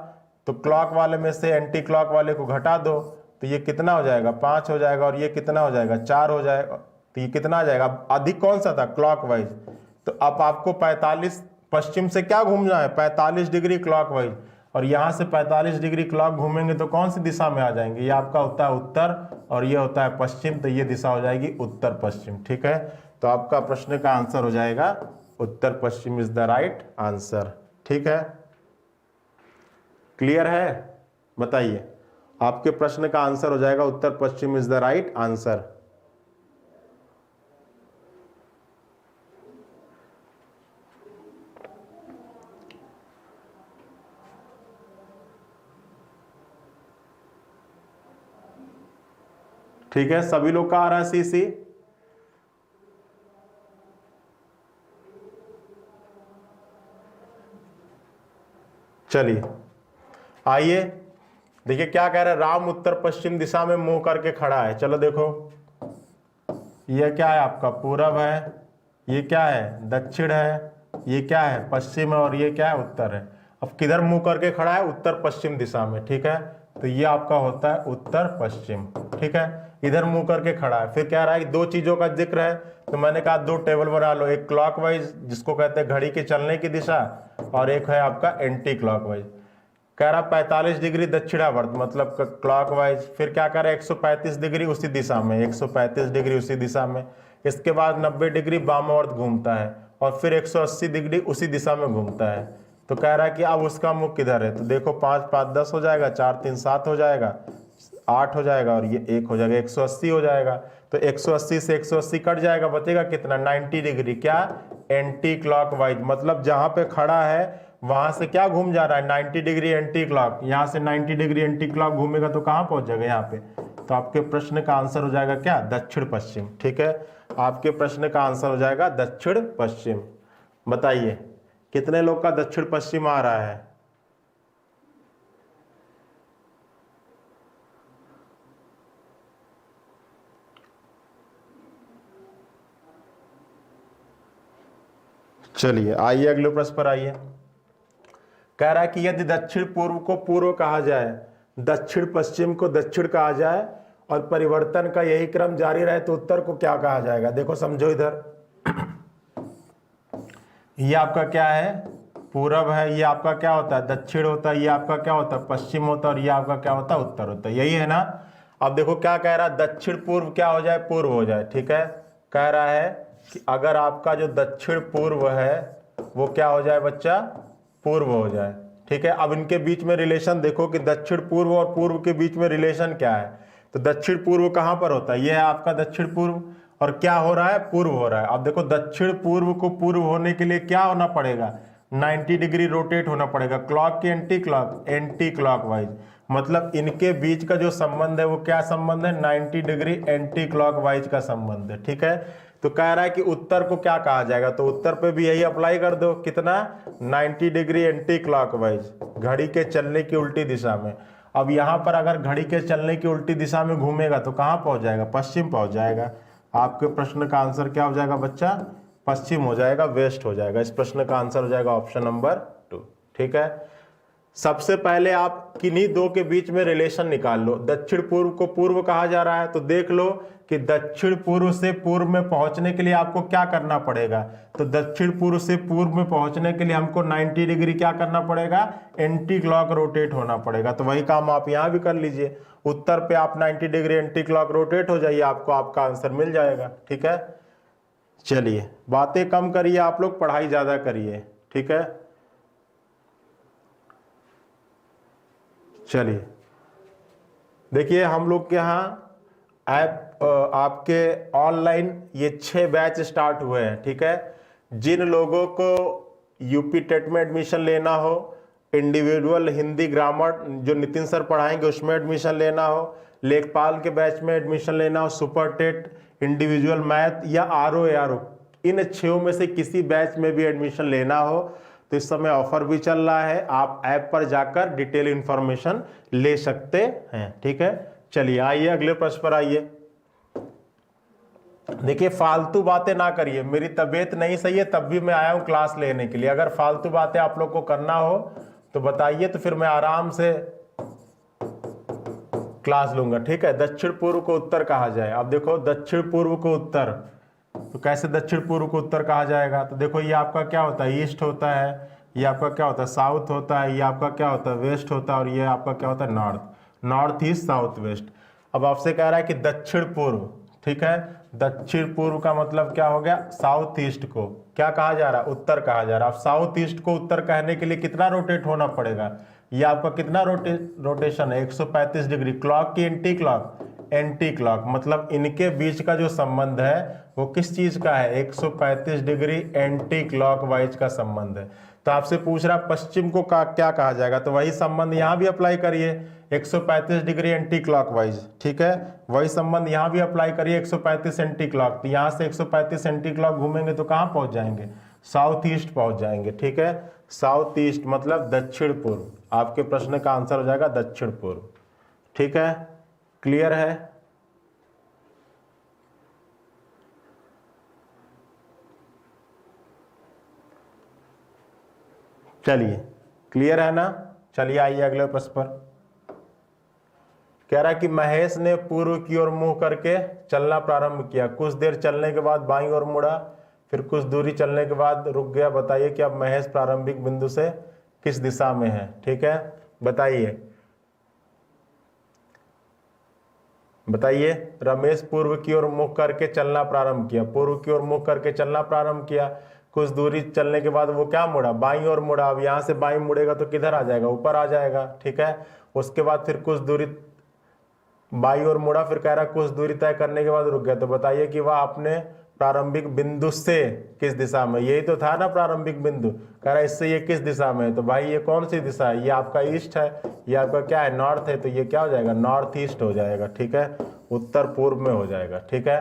तो क्लॉक वाले में से एंटी क्लॉक वाले को घटा दो तो ये कितना हो जाएगा, 5 हो जाएगा, और ये कितना हो जाएगा, 4 हो जाएगा। तो ये कितना आ जाएगा, अधिक कौन सा था, क्लॉकवाइज। तो अब आपको 45 पश्चिम से क्या घूमना है, 45 डिग्री क्लॉकवाइज, और यहां से 45 डिग्री क्लॉक घूमेंगे तो कौन सी दिशा में आ जाएंगे, ये आपका होता है उत्तर और ये होता है पश्चिम, तो ये दिशा हो जाएगी उत्तर पश्चिम। ठीक है, तो आपका प्रश्न का आंसर हो जाएगा उत्तर पश्चिम इज द राइट आंसर। ठीक है, क्लियर है, बताइए। आपके प्रश्न का आंसर हो जाएगा उत्तर पश्चिम इज द राइट आंसर। ठीक है, सभी लोग का आ रहा है सी। चलिए आइए देखिए क्या कह रहा है, राम उत्तर पश्चिम दिशा में मुंह करके खड़ा है। चलो देखो ये क्या है आपका पूरब है, ये क्या है दक्षिण है, ये क्या है पश्चिम है और ये क्या है उत्तर है। अब किधर मुंह करके खड़ा है, उत्तर पश्चिम दिशा में, ठीक है। तो ये आपका होता है उत्तर पश्चिम, ठीक है, इधर मुंह करके खड़ा है। फिर कह रहा है दो चीजों का जिक्र है, तो मैंने कहा दो टेबल बना लो, एक क्लॉकवाइज जिसको कहते हैं घड़ी के चलने की दिशा, और एक है आपका एंटी क्लॉकवाइज। कह रहा 45 डिग्री दक्षिणावर्त मतलब क्लॉकवाइज। फिर क्या कह रहा है 135 डिग्री उसी दिशा में, 135 डिग्री उसी दिशा में। इसके बाद 90 डिग्री वामावर्त घूमता है और फिर 180 डिग्री उसी दिशा में घूमता है। तो कह रहा है कि अब उसका मुख किधर है, तो देखो 5 5 10 हो जाएगा, 4 3 7 हो जाएगा, 8 हो जाएगा और ये 1 हो जाएगा, 180 हो जाएगा। तो 180 से 180 कट जाएगा, बचेगा कितना 90 डिग्री, क्या एंटी क्लॉकवाइज। मतलब जहां पे खड़ा है वहां से क्या घूम जा रहा है 90 डिग्री एंटी क्लॉक, यहाँ से 90 डिग्री एंटी क्लॉक घूमेगा तो कहाँ पहुंच जाएगा यहाँ पे। तो आपके प्रश्न का आंसर हो जाएगा क्या दक्षिण पश्चिम, ठीक है। आपके प्रश्न का आंसर हो जाएगा दक्षिण पश्चिम। बताइए कितने लोग का दक्षिण पश्चिम आ रहा है। चलिए आइए अगले प्रश्न पर आइए। कह रहा है कि यदि दक्षिण पूर्व को पूर्व कहा जाए, दक्षिण पश्चिम को दक्षिण कहा जाए और परिवर्तन का यही क्रम जारी रहे तो उत्तर को क्या कहा जाएगा। देखो समझो इधर ये आपका क्या है पूरब है, ये आपका क्या होता है दक्षिण होता है, ये आपका क्या होता है पश्चिम होता है और ये आपका क्या होता है उत्तर होता है, यही है ना। अब देखो क्या कह रहा है दक्षिण पूर्व क्या हो जाए पूर्व हो जाए, ठीक है। कह रहा है कि अगर आपका जो दक्षिण पूर्व है वो क्या हो जाए बच्चा पूर्व हो जाए, ठीक है। अब इनके बीच में रिलेशन देखो कि दक्षिण पूर्व और पूर्व के बीच में रिलेशन क्या है। तो दक्षिण पूर्व कहां पर होता है, ये है आपका दक्षिण पूर्व और क्या हो रहा है पूर्व हो रहा है। अब देखो दक्षिण पूर्व को पूर्व होने के लिए क्या होना पड़ेगा 90 डिग्री रोटेट होना पड़ेगा, क्लॉक की एंटी क्लॉक वाइज। मतलब इनके बीच का जो संबंध है वो क्या संबंध है 90 डिग्री एंटी क्लॉक वाइज का संबंध है, ठीक है। तो कह रहा है कि उत्तर को क्या कहा जाएगा, तो उत्तर पे भी यही अप्लाई कर दो, कितना 90 डिग्री एंटी क्लॉकवाइज, घड़ी के चलने की उल्टी दिशा में। अब यहां पर अगर घड़ी के चलने की उल्टी दिशा में घूमेगा तो कहां पहुंच जाएगा पश्चिम पहुंच जाएगा। आपके प्रश्न का आंसर क्या हो जाएगा बच्चा पश्चिम हो जाएगा, वेस्ट हो जाएगा। इस प्रश्न का आंसर हो जाएगा ऑप्शन नंबर 2, ठीक है। सबसे पहले आप किन्हीं दो के बीच में रिलेशन निकाल लो। दक्षिण पूर्व को पूर्व कहा जा रहा है तो देख लो कि दक्षिण पूर्व से पूर्व में पहुंचने के लिए आपको क्या करना पड़ेगा। तो दक्षिण पूर्व से पूर्व में पहुंचने के लिए हमको 90 डिग्री क्या करना पड़ेगा एंटी क्लॉक रोटेट होना पड़ेगा। तो वही काम आप यहां भी कर लीजिए, उत्तर पे आप 90 डिग्री एंटी क्लॉक रोटेट हो जाइए, आपको आपका आंसर मिल जाएगा, ठीक है। चलिए बातें कम करिए आप लोग, पढ़ाई ज्यादा करिए, ठीक है। चलिए देखिए हम लोग के यहाँ ऐप आपके ऑनलाइन ये 6 बैच स्टार्ट हुए हैं, ठीक है। जिन लोगों को यूपी टेट में एडमिशन लेना हो, इंडिविजुअल हिंदी ग्रामर जो नितिन सर पढ़ाएंगे उसमें एडमिशन लेना हो, लेखपाल के बैच में एडमिशन लेना हो, सुपर टेट, इंडिविजुअल मैथ या आरओ, इन 6 में से किसी बैच में भी एडमिशन लेना हो तो इस समय ऑफर भी चल रहा है, आप ऐप पर जाकर डिटेल इंफॉर्मेशन ले सकते हैं, ठीक है। चलिए आइए अगले प्रश्न पर आइए। देखिए फालतू बातें ना करिए, मेरी तबीयत नहीं सही है तब भी मैं आया हूं क्लास लेने के लिए। अगर फालतू बातें आप लोग को करना हो तो बताइए, तो फिर मैं आराम से क्लास लूंगा, ठीक है। दक्षिण पूर्व को उत्तर कहा जाए। अब देखो दक्षिण पूर्व को उत्तर, तो कैसे दक्षिण पूर्व को उत्तर कहा जाएगा। तो देखो ये आपका क्या होता है ईस्ट होता है, ये आपका क्या होता है साउथ होता है, ये आपका क्या होता है वेस्ट होता है और ये आपका क्या होता है नॉर्थ ईस्ट साउथ वेस्ट। अब आपसे कह रहा है कि दक्षिण पूर्व, ठीक है। दक्षिण पूर्व का मतलब क्या हो गया साउथ ईस्ट को क्या कहा जा रहा है उत्तर कहा जा रहा है। अब साउथ ईस्ट को उत्तर कहने के लिए कितना रोटेट होना पड़ेगा, ये आपका कितना रोटेशन है 135 डिग्री, क्लॉक की एंटी क्लॉक मतलब इनके बीच का जो संबंध है वो किस चीज का है 135 डिग्री एंटी क्लॉक वाइज का संबंध है। तो आपसे पूछ रहा पश्चिम को क्या कहा जाएगा, तो वही संबंध यहाँ भी अप्लाई करिए 135 डिग्री एंटी क्लॉकवाइज, ठीक है। वही संबंध यहाँ भी अप्लाई करिए 135 एंटी क्लॉक। तो यहाँ से 135 एंटी क्लॉक घूमेंगे तो कहाँ पहुँच जाएंगे साउथ ईस्ट पहुँच जाएंगे, ठीक है। साउथ ईस्ट मतलब दक्षिण पूर्व, आपके प्रश्न का आंसर हो जाएगा दक्षिण पूर्व। ठीक है, क्लियर है? चलिए, क्लियर है ना? चलिए आइए अगले प्रश्न पर। कह रहा है कि महेश ने पूर्व की ओर मुंह करके चलना प्रारंभ किया, कुछ देर चलने के बाद बाईं ओर मुड़ा, फिर कुछ दूरी चलने के बाद रुक गया। बताइए कि अब महेश प्रारंभिक बिंदु से किस दिशा में है? ठीक है, बताइए बताइए। रमेश पूर्व की ओर मुख करके चलना प्रारंभ किया, पूर्व की ओर मुख करके चलना प्रारंभ किया, कुछ दूरी चलने के बाद वो क्या मुड़ा? बाईं ओर मुड़ा। अब यहाँ से बाईं मुड़ेगा तो किधर आ जाएगा? ऊपर आ जाएगा। ठीक है, उसके बाद फिर कुछ दूरी बाईं ओर मुड़ा, फिर कह रहा कुछ दूरी तय करने के बाद रुक गया। तो बताइए कि वह अपने प्रारंभिक बिंदु से किस दिशा में? यही तो था ना प्रारंभिक बिंदु। कह रहा है इससे ये किस दिशा में है? तो भाई ये कौन सी दिशा है? ये आपका ईस्ट है, ये आपका क्या है? नॉर्थ है। तो ये क्या हो जाएगा? नॉर्थ ईस्ट हो जाएगा। ठीक है, उत्तर पूर्व में हो जाएगा। ठीक है,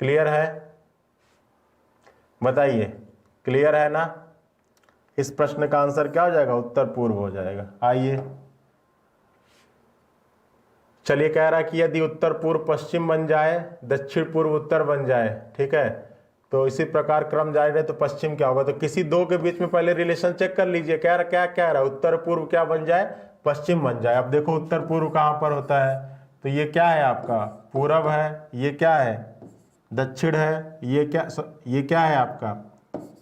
क्लियर है? बताइए, क्लियर है ना? इस प्रश्न का आंसर क्या हो जाएगा? उत्तर पूर्व हो जाएगा। आइए, चलिए कह रहा है कि यदि उत्तर पूर्व पश्चिम बन जाए, दक्षिण पूर्व उत्तर बन जाए, ठीक है, तो इसी प्रकार क्रम जारी रहे तो पश्चिम क्या होगा? तो किसी दो के बीच में पहले रिलेशन चेक कर लीजिए। कह रहा क्या कह रहा है? उत्तर पूर्व क्या बन जाए? पश्चिम बन जाए। अब देखो उत्तर पूर्व कहाँ पर होता है? तो ये क्या है आपका? पूरब है। ये क्या है? दक्षिण है। ये क्या है आपका?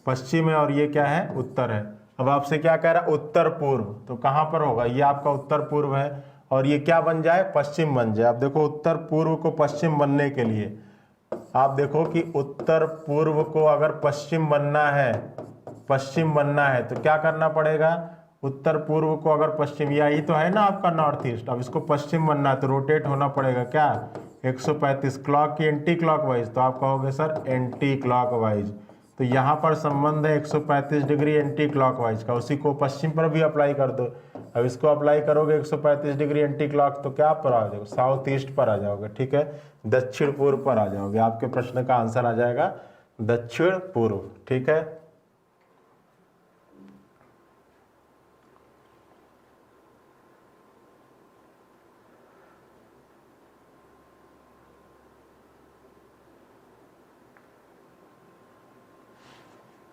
पश्चिम है। और ये क्या है? उत्तर है। अब आपसे क्या कह रहा है? उत्तर पूर्व। तो कहाँ पर होगा? ये आपका उत्तर पूर्व है। और ये क्या बन जाए? पश्चिम बन जाए। अब देखो उत्तर पूर्व को पश्चिम बनने के लिए आप देखो कि उत्तर पूर्व को अगर पश्चिम बनना है तो क्या करना पड़ेगा? उत्तर पूर्व को अगर पश्चिम, यही तो है ना आपका नॉर्थ ईस्ट। अब इसको पश्चिम बनना है तो रोटेट होना पड़ेगा क्या? 135 क्लॉक की एंटी क्लॉकवाइज। तो आप कहोगे सर एंटी क्लॉकवाइज। तो यहाँ पर संबंध है 135 डिग्री एंटी क्लॉकवाइज का, उसी को पश्चिम पर भी अप्लाई कर दो। अब इसको अप्लाई करोगे 135 डिग्री एंटी क्लॉक, तो क्या पर आ जाओगे? साउथ ईस्ट पर आ जाओगे। ठीक है, दक्षिण पूर्व पर आ जाओगे। आपके प्रश्न का आंसर आ जाएगा दक्षिण पूर्व। ठीक है,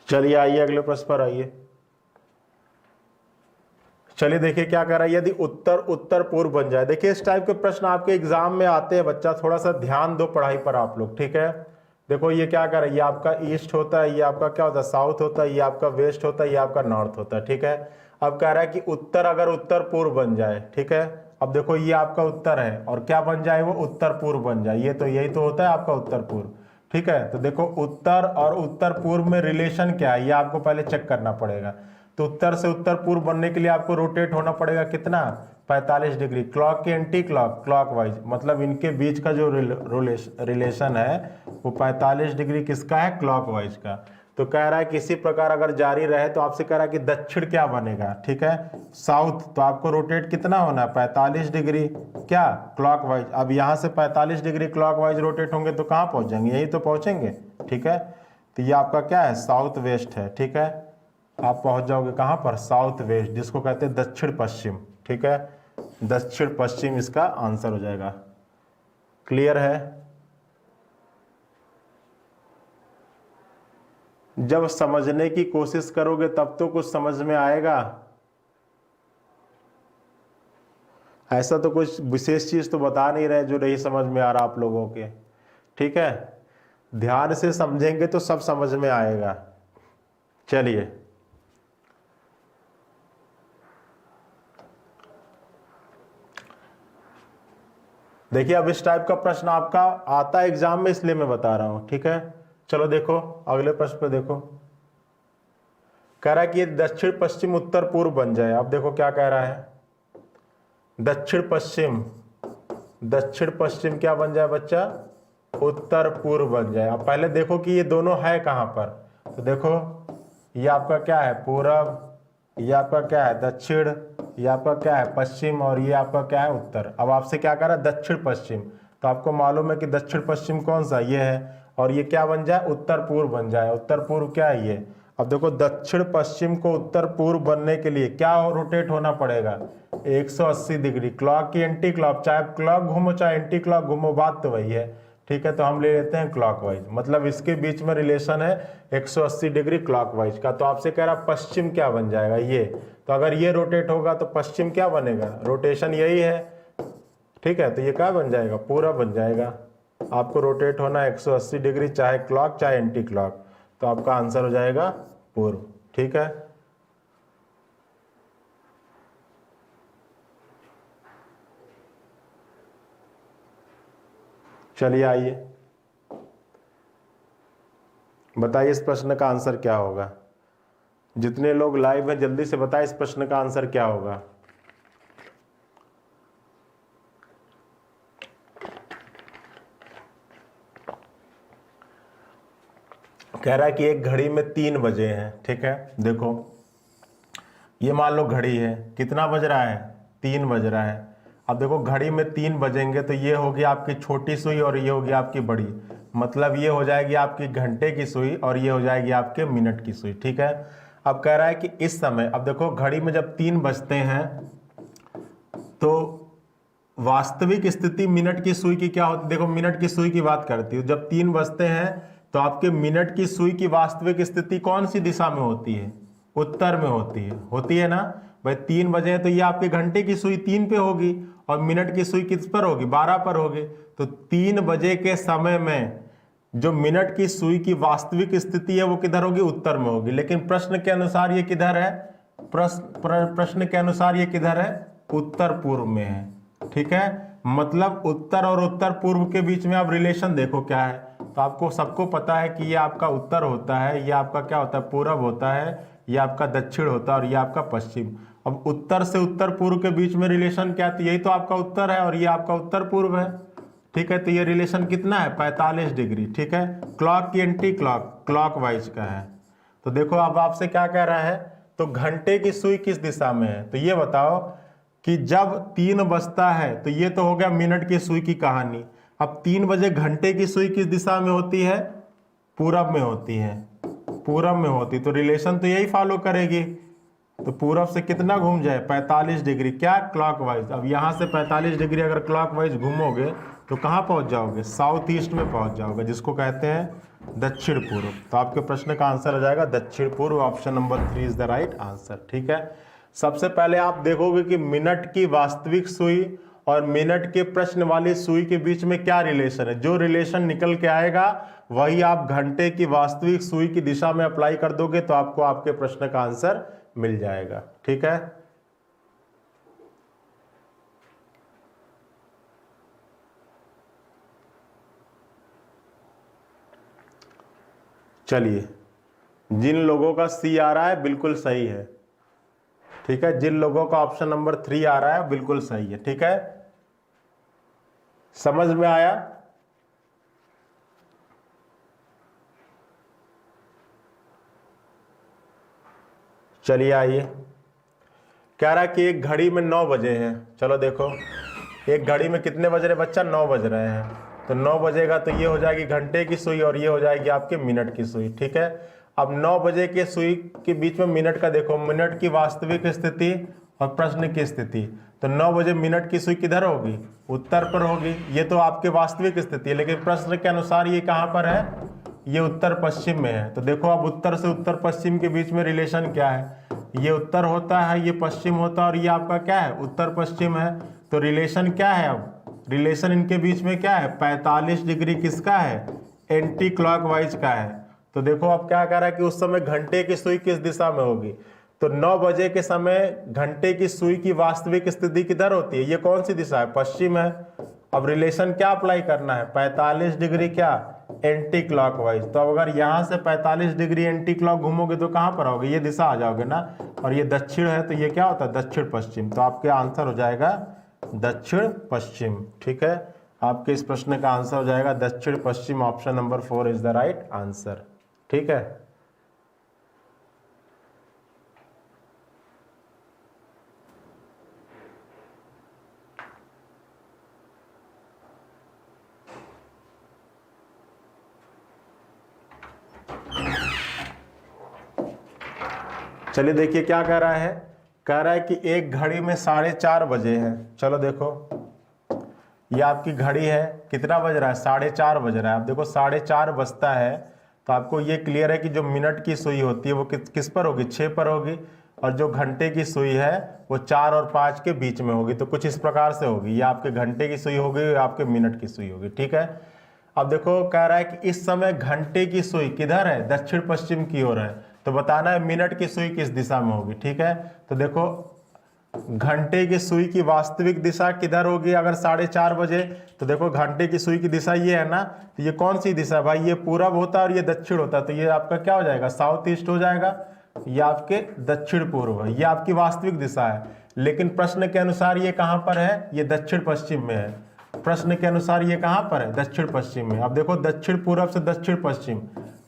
चलिए आइए अगले प्रश्न पर आइए। चलिए देखिए क्या कह रहा है, यदि उत्तर उत्तर पूर्व बन जाए। देखिए इस टाइप के प्रश्न आपके एग्जाम में आते हैं बच्चा, थोड़ा सा ध्यान दो पढ़ाई पर आप लोग। ठीक है, देखो ये क्या कह रहा है, ये आपका ईस्ट होता है, ये आपका क्या होता है? साउथ होता है, ये आपका वेस्ट होता है, ये आपका नॉर्थ होता है। ठीक है, अब कह रहा है कि उत्तर अगर उत्तर पूर्व बन जाए। ठीक है, अब देखो ये आपका उत्तर है और क्या बन जाए? वो उत्तर पूर्व बन जाए। ये तो यही तो होता है आपका उत्तर पूर्व। ठीक है, तो देखो उत्तर और उत्तर पूर्व में रिलेशन क्या है, ये आपको पहले चेक करना पड़ेगा। तो उत्तर से उत्तर पूर्व बनने के लिए आपको रोटेट होना पड़ेगा कितना? 45 डिग्री। क्लॉक की एंटी क्लॉकवाइज, मतलब इनके बीच का जो रिलेशन है वो 45 डिग्री किसका है? क्लॉकवाइज का। तो कह रहा है कि इसी प्रकार अगर जारी रहे तो आपसे कह रहा है कि दक्षिण क्या बनेगा? ठीक है, साउथ। तो आपको रोटेट कितना होना है? 45 डिग्री क्या? क्लॉकवाइज। अब यहाँ से 45 डिग्री क्लॉकवाइज रोटेट होंगे तो कहाँ पहुँच जाएंगे? यही तो पहुँचेंगे। ठीक है, तो ये आपका क्या है? साउथ वेस्ट है। ठीक है, आप पहुंच जाओगे कहां पर? साउथ वेस्ट, जिसको कहते हैं दक्षिण पश्चिम। ठीक है, दक्षिण पश्चिम इसका आंसर हो जाएगा। क्लियर है? जब समझने की कोशिश करोगे तब तो कुछ समझ में आएगा। ऐसा तो कुछ विशेष चीज तो बता नहीं रहे जो नहीं समझ में आ रहा आप लोगों के। ठीक है, ध्यान से समझेंगे तो सब समझ में आएगा। चलिए देखिए, अब इस टाइप का प्रश्न आपका आता है एग्जाम में, इसलिए मैं बता रहा हूं। ठीक है, चलो देखो अगले प्रश्न पे देखो। कह रहा है कि ये दक्षिण पश्चिम उत्तर पूर्व बन जाए। अब देखो क्या कह रहा है, दक्षिण पश्चिम क्या बन जाए बच्चा? उत्तर पूर्व बन जाए। अब पहले देखो कि ये दोनों है कहां पर। तो देखो ये आपका क्या है? पूरब, ये आपका क्या है? दक्षिण, ये आपका क्या है? पश्चिम, और ये आपका क्या है? उत्तर। अब आपसे क्या कर रहा है? दक्षिण पश्चिम। तो आपको मालूम है कि दक्षिण पश्चिम कौन सा? ये है। और ये क्या बन जाए? उत्तर पूर्व बन जाए। उत्तर पूर्व क्या है? ये। अब देखो दक्षिण पश्चिम को उत्तर पूर्व बनने के लिए क्या रोटेट होना पड़ेगा, 180 डिग्री। क्लॉक की एंटी क्लॉक, चाहे क्लॉक घूमो चाहे एंटी क्लॉक घूमो, बात तो वही है। ठीक है, तो हम ले लेते हैं क्लॉकवाइज, मतलब इसके बीच में रिलेशन है 180 डिग्री क्लॉकवाइज का। तो आपसे कह रहा पश्चिम क्या बन जाएगा ये, तो अगर ये रोटेट होगा तो पश्चिम क्या बनेगा, रोटेशन यही है। ठीक है, तो ये क्या बन जाएगा, पूरा बन जाएगा। आपको रोटेट होना 180 डिग्री, चाहे क्लॉक चाहे एंटी क्लॉक, तो आपका आंसर हो जाएगा पूर्व। ठीक है, चलिए आइए बताइए इस प्रश्न का आंसर क्या होगा। जितने लोग लाइव हैं जल्दी से बताइए इस प्रश्न का आंसर क्या होगा। कह रहा है कि एक घड़ी में 3 बजे हैं। ठीक है, देखो ये मान लो घड़ी है, कितना बज रहा है, 3 बज रहा है। अब देखो घड़ी में 3 बजेंगे तो ये होगी आपकी छोटी सुई और ये होगी आपकी बड़ी, मतलब ये हो जाएगी आपकी घंटे की सुई और ये हो जाएगी आपके मिनट की सुई। ठीक है, अब कह रहा है कि इस समय, अब देखो घड़ी में जब 3 बजते हैं तो वास्तविक स्थिति मिनट की सुई की क्या होती है, देखो मिनट की सुई की बात करती हूँ। जब 3 बजते हैं तो आपके मिनट की सुई की वास्तविक स्थिति कौन सी दिशा में होती है, उत्तर में होती है ना भाई। 3 बजे हैं तो ये आपके घंटे की सुई 3 पे होगी और मिनट की सुई किस पर होगी, 12 पर होगी। तो 3 बजे के समय में जो मिनट की सुई की वास्तविक स्थिति है वो किधर होगी, उत्तर में होगी। लेकिन प्रश्न के अनुसार ये किधर है, प्रश्न के अनुसार ये किधर है, उत्तर पूर्व में है। ठीक है, मतलब उत्तर और उत्तर पूर्व के बीच में आप रिलेशन देखो क्या है। तो आपको सबको पता है कि ये आपका उत्तर होता है, ये आपका क्या होता है, पूरब होता है, ये आपका दक्षिण होता है और ये आपका पश्चिम। अब उत्तर से उत्तर पूर्व के बीच में रिलेशन क्या है, तो यही तो आपका उत्तर है और ये आपका उत्तर पूर्व है। ठीक है, तो ये रिलेशन कितना है, 45 डिग्री। ठीक है, क्लॉक की एंटी क्लॉक क्लॉकवाइज का है। तो देखो अब आपसे क्या कह रहा है, तो घंटे की सुई किस दिशा में है, तो ये बताओ कि जब 3 बजता है, तो ये तो हो गया मिनट की सुई की कहानी। अब 3 बजे घंटे की सुई किस दिशा में होती है, पूरब में होती है, पूरब में होती, तो रिलेशन तो यही फॉलो करेगी। तो पूरब से कितना घूम जाए, 45 डिग्री, क्या क्लॉकवाइज। अब यहाँ से 45 डिग्री अगर क्लॉकवाइज घूमोगे तो कहाँ पहुँच जाओगे, साउथ ईस्ट में पहुँच जाओगे, जिसको कहते हैं दक्षिण पूर्व। तो आपके प्रश्न का आंसर हो जाएगा दक्षिण पूर्व, option number 3 is the right answer. ठीक है, सबसे पहले आप देखोगे कि मिनट की वास्तविक सुई और मिनट के प्रश्न वाली सुई के बीच में क्या रिलेशन है। जो रिलेशन निकल के आएगा वही आप घंटे की वास्तविक सुई की दिशा में अप्लाई कर दोगे तो आपको आपके प्रश्न का आंसर मिल जाएगा। ठीक है, चलिए जिन लोगों का सी आ रहा है बिल्कुल सही है। ठीक है, जिन लोगों का ऑप्शन नंबर 3 आ रहा है बिल्कुल सही है। ठीक है, समझ में आया। चलिए आइए, कह रहा है कि एक घड़ी में 9 बजे हैं। चलो देखो एक घड़ी में कितने बज रहे बच्चा, 9 बज रहे हैं। तो 9 बजेगा तो ये हो जाएगी घंटे की सुई और ये हो जाएगी आपके मिनट की सुई। ठीक है, अब 9 बजे के सुई के बीच में मिनट का देखो, मिनट की वास्तविक स्थिति और प्रश्न की स्थिति। तो 9 बजे मिनट की सुई किधर होगी, उत्तर पर होगी। ये तो आपके वास्तविक स्थिति है, लेकिन प्रश्न के अनुसार ये कहाँ पर है, ये उत्तर पश्चिम में है। तो देखो अब उत्तर से उत्तर पश्चिम के बीच में रिलेशन क्या है, ये उत्तर होता है, ये पश्चिम होता है और ये आपका क्या है, उत्तर पश्चिम है। तो रिलेशन क्या है, अब रिलेशन इनके बीच में क्या है, 45 डिग्री किसका है, एंटी क्लॉकवाइज का है। तो देखो अब क्या कह रहा है कि उस समय घंटे की सुई किस दिशा में होगी। तो 9 बजे के समय घंटे की सुई की वास्तविक स्थिति किधर होती है, ये कौन सी दिशा है, पश्चिम है। अब रिलेशन क्या अप्लाई करना है, 45 डिग्री क्या, एंटी क्लॉकवाइज। तो अगर यहाँ से 45 डिग्री एंटी क्लॉक घूमोगे तो कहाँ पर आओगे, ये दिशा आ जाओगे ना, और ये दक्षिण है तो ये क्या होता है, दक्षिण पश्चिम। तो आपके आंसर हो जाएगा दक्षिण पश्चिम। ठीक है, आपके इस प्रश्न का आंसर हो जाएगा दक्षिण पश्चिम, option number 4 is the right answer. ठीक है, चलिए देखिए क्या कह रहा है, कह रहा है कि एक घड़ी में 4:30 बजे है। चलो देखो ये आपकी घड़ी है, कितना बज रहा है, 4:30 बज रहा है। अब देखो 4:30 बजता है तो आपको ये क्लियर है कि जो मिनट की सुई होती है वो किस पर होगी, 6 पर होगी, और जो घंटे की सुई है वो 4 और 5 के बीच में होगी। तो कुछ इस प्रकार से होगी, या आपके घंटे की सुई होगी या आपके मिनट की सुई होगी, ठीक है। अब देखो कह रहा है कि इस समय घंटे की सुई किधर है, दक्षिण पश्चिम की ओर है, तो बताना है मिनट की सुई किस दिशा में होगी, ठीक है। तो देखो घंटे की सुई की वास्तविक दिशा किधर होगी अगर 4:30 बजे, तो देखो घंटे की सुई की दिशा ये है ना, तो ये कौन सी दिशा है भाई, ये पूरब होता है और ये दक्षिण होता है, तो ये आपका क्या हो जाएगा, साउथ ईस्ट हो जाएगा, ये आपके दक्षिण पूर्व है, ये आपकी वास्तविक दिशा है। लेकिन प्रश्न के अनुसार ये कहां पर है, ये दक्षिण पश्चिम में है। प्रश्न के अनुसार ये कहां पर है, दक्षिण पश्चिम में। अब देखो दक्षिण पूरब से दक्षिण पश्चिम,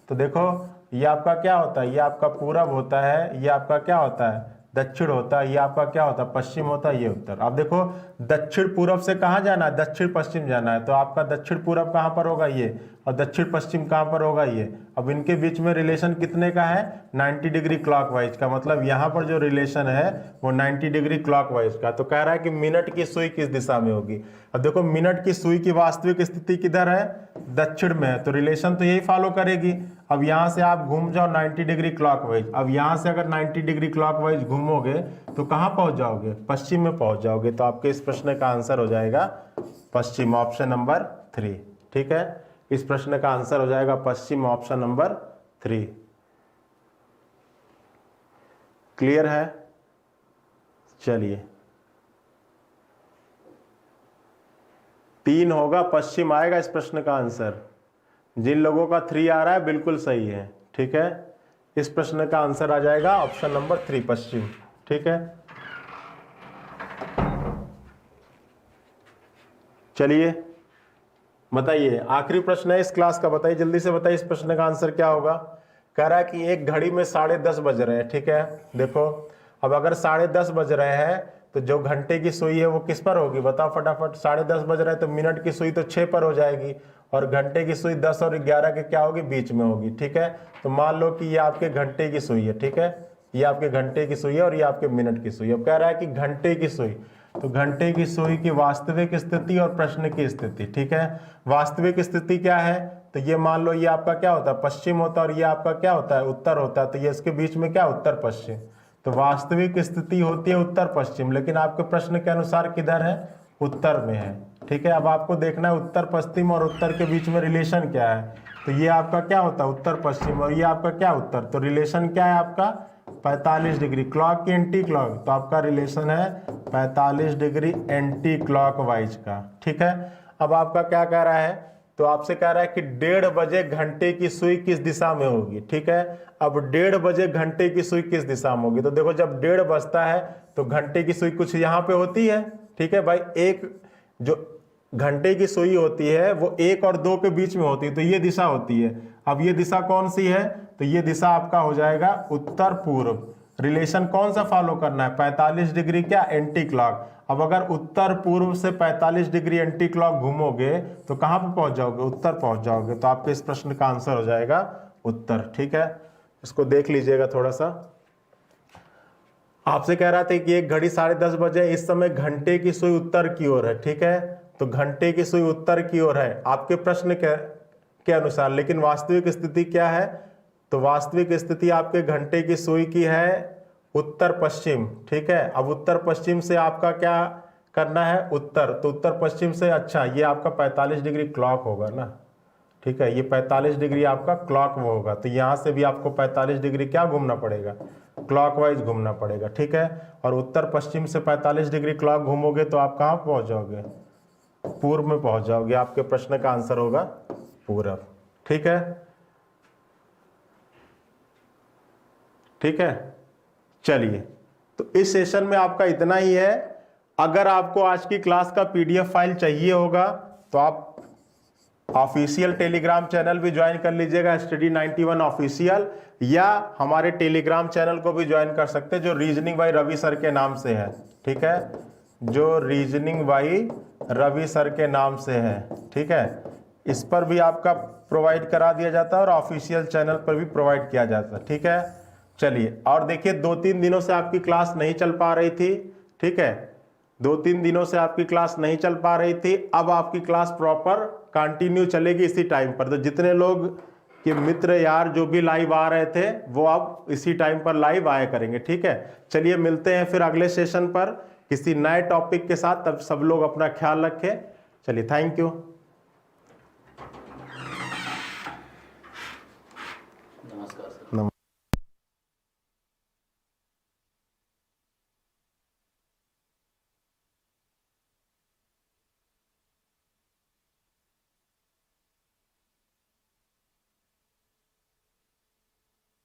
तो देखो ये आपका क्या होता है, ये आपका पूरब होता है, ये आपका क्या होता है, दक्षिण होता है, ये आपका क्या होता है, पश्चिम होता है, ये उत्तर। अब देखो दक्षिण पूरब से कहाँ जाना है, दक्षिण पश्चिम जाना है, तो आपका दक्षिण पूरब कहाँ पर होगा, ये, और दक्षिण पश्चिम कहाँ पर होगा, ये। अब इनके बीच में रिलेशन कितने का है, 90 डिग्री क्लॉकवाइज का, मतलब यहाँ पर जो रिलेशन है वो 90 डिग्री क्लॉकवाइज का। तो कह रहा है कि मिनट की सुई किस दिशा में होगी। अब देखो मिनट की सुई की वास्तविक स्थिति किधर है, दक्षिण में है, तो रिलेशन तो यही फॉलो करेगी। अब यहाँ से आप घूम जाओ 90 डिग्री क्लॉकवाइज, अब यहाँ से अगर 90 डिग्री क्लॉकवाइज घूमोगे तो कहाँ पहुँच जाओगे, पश्चिम में पहुँच जाओगे। तो आपके इस प्रश्न का आंसर हो जाएगा पश्चिम, ऑप्शन नंबर 3, ठीक है। इस प्रश्न का आंसर हो जाएगा पश्चिम, ऑप्शन नंबर 3। क्लियर है। चलिए 3 होगा, पश्चिम आएगा इस प्रश्न का आंसर। जिन लोगों का 3 आ रहा है बिल्कुल सही है, ठीक है। इस प्रश्न का आंसर आ जाएगा ऑप्शन नंबर 3 पश्चिम, ठीक है। चलिए बताइए, आखिरी प्रश्न है इस क्लास का, बताइए जल्दी से बताइए इस प्रश्न का आंसर क्या होगा। कह रहा है कि एक घड़ी में 10:30 बज रहे हैं, ठीक है। देखो अब अगर 10:30 बज रहे हैं तो जो घंटे की सुई है वो किस पर होगी, बताओ फटाफट। 10:30 बज रहे हैं तो मिनट की सुई तो 6 पर हो जाएगी, और घंटे की सुई 10 और 11 के क्या होगी, बीच में होगी, ठीक है। तो मान लो कि ये आपके घंटे की सुई है, ठीक है, ये आपके घंटे की सुई है और ये आपके मिनट की सुई है। अब कह रहा है कि घंटे की सुई, तो घंटे की सुई की वास्तविक स्थिति और प्रश्न की स्थिति, ठीक है। वास्तविक स्थिति क्या है, तो ये मान लो ये आपका क्या होता है, पश्चिम होता है, और ये आपका क्या होता है, उत्तर होता है, तो ये इसके बीच में क्या, उत्तर पश्चिम। तो वास्तविक स्थिति होती है उत्तर पश्चिम, लेकिन आपके प्रश्न के अनुसार किधर है, उत्तर में है, ठीक है। अब आपको देखना है उत्तर पश्चिम और उत्तर के बीच में रिलेशन क्या है। तो ये आपका क्या होता है, उत्तर पश्चिम, और ये आपका क्या, उत्तर। तो रिलेशन क्या है आपका, 45 डिग्री, क्लॉक की एंटी क्लॉक, तो आपका रिलेशन है 45 डिग्री एंटी क्लॉकवाइज का, ठीक है। अब आपका क्या कह रहा है, तो आपसे कह रहा है कि 1:30 बजे घंटे की सुई किस दिशा में होगी, ठीक है। अब 1:30 बजे घंटे की सुई किस दिशा में होगी, तो देखो जब 1:30 बजता है तो घंटे की सुई कुछ यहाँ पे होती है, ठीक है भाई। एक जो घंटे की सुई होती है वो 1 और 2 के बीच में होती है, तो ये दिशा होती है। अब ये दिशा कौन सी है, तो ये दिशा आपका हो जाएगा उत्तर पूर्व। रिलेशन कौन सा फॉलो करना है, 45 डिग्री क्या, एंटी क्लॉक। अब अगर उत्तर पूर्व से 45 डिग्री एंटी क्लॉक घूमोगे तो कहां पे पहुंच जाओगे, उत्तर पहुंच जाओगे। तो आपके इस प्रश्न का आंसर हो जाएगा उत्तर, ठीक है। इसको देख लीजिएगा थोड़ा सा। आपसे कह रहा था कि एक घड़ी 10:30 बजे, इस समय घंटे की सुई उत्तर की ओर है, ठीक है। तो घंटे की सुई उत्तर की ओर है आपके प्रश्न के अनुसार, लेकिन वास्तविक स्थिति क्या है, तो वास्तविक स्थिति आपके घंटे की सुई की है उत्तर पश्चिम, ठीक है। अब उत्तर पश्चिम से आपका क्या करना है, उत्तर, तो उत्तर पश्चिम से, अच्छा ये आपका 45 डिग्री क्लॉक होगा ना, ठीक है। ये 45 डिग्री आपका क्लॉक वो होगा, तो यहाँ से भी आपको 45 डिग्री क्या घूमना पड़ेगा, क्लॉकवाइज घूमना पड़ेगा, ठीक है। और उत्तर पश्चिम से 45 डिग्री क्लॉक घूमोगे तो आप कहाँ पहुँच जाओगे, पूर्व में पहुँच जाओगे। आपके प्रश्न का आंसर होगा पूरब, ठीक है, ठीक है। चलिए तो इस सेशन में आपका इतना ही है। अगर आपको आज की क्लास का पीडीएफ फाइल चाहिए होगा तो आप ऑफिशियल टेलीग्राम चैनल भी ज्वाइन कर लीजिएगा, स्टडी 91 ऑफिशियल, या हमारे टेलीग्राम चैनल को भी ज्वाइन कर सकते हैं जो रीजनिंग बाय रवि सर के नाम से है, ठीक है, जो रीजनिंग बाय रवि सर के नाम से है, ठीक है। इस पर भी आपका प्रोवाइड करा दिया जाता है और ऑफिशियल चैनल पर भी प्रोवाइड किया जाता है, ठीक है। चलिए, और देखिए 2-3 दिनों से आपकी क्लास नहीं चल पा रही थी, ठीक है, 2-3 दिनों से आपकी क्लास नहीं चल पा रही थी। अब आपकी क्लास प्रॉपर कंटिन्यू चलेगी इसी टाइम पर। तो जितने लोग के मित्र यार जो भी लाइव आ रहे थे वो अब इसी टाइम पर लाइव आया करेंगे, ठीक है। चलिए मिलते हैं फिर अगले सेशन पर किसी नए टॉपिक के साथ, तब सब लोग अपना ख्याल रखें। चलिए, थैंक यू।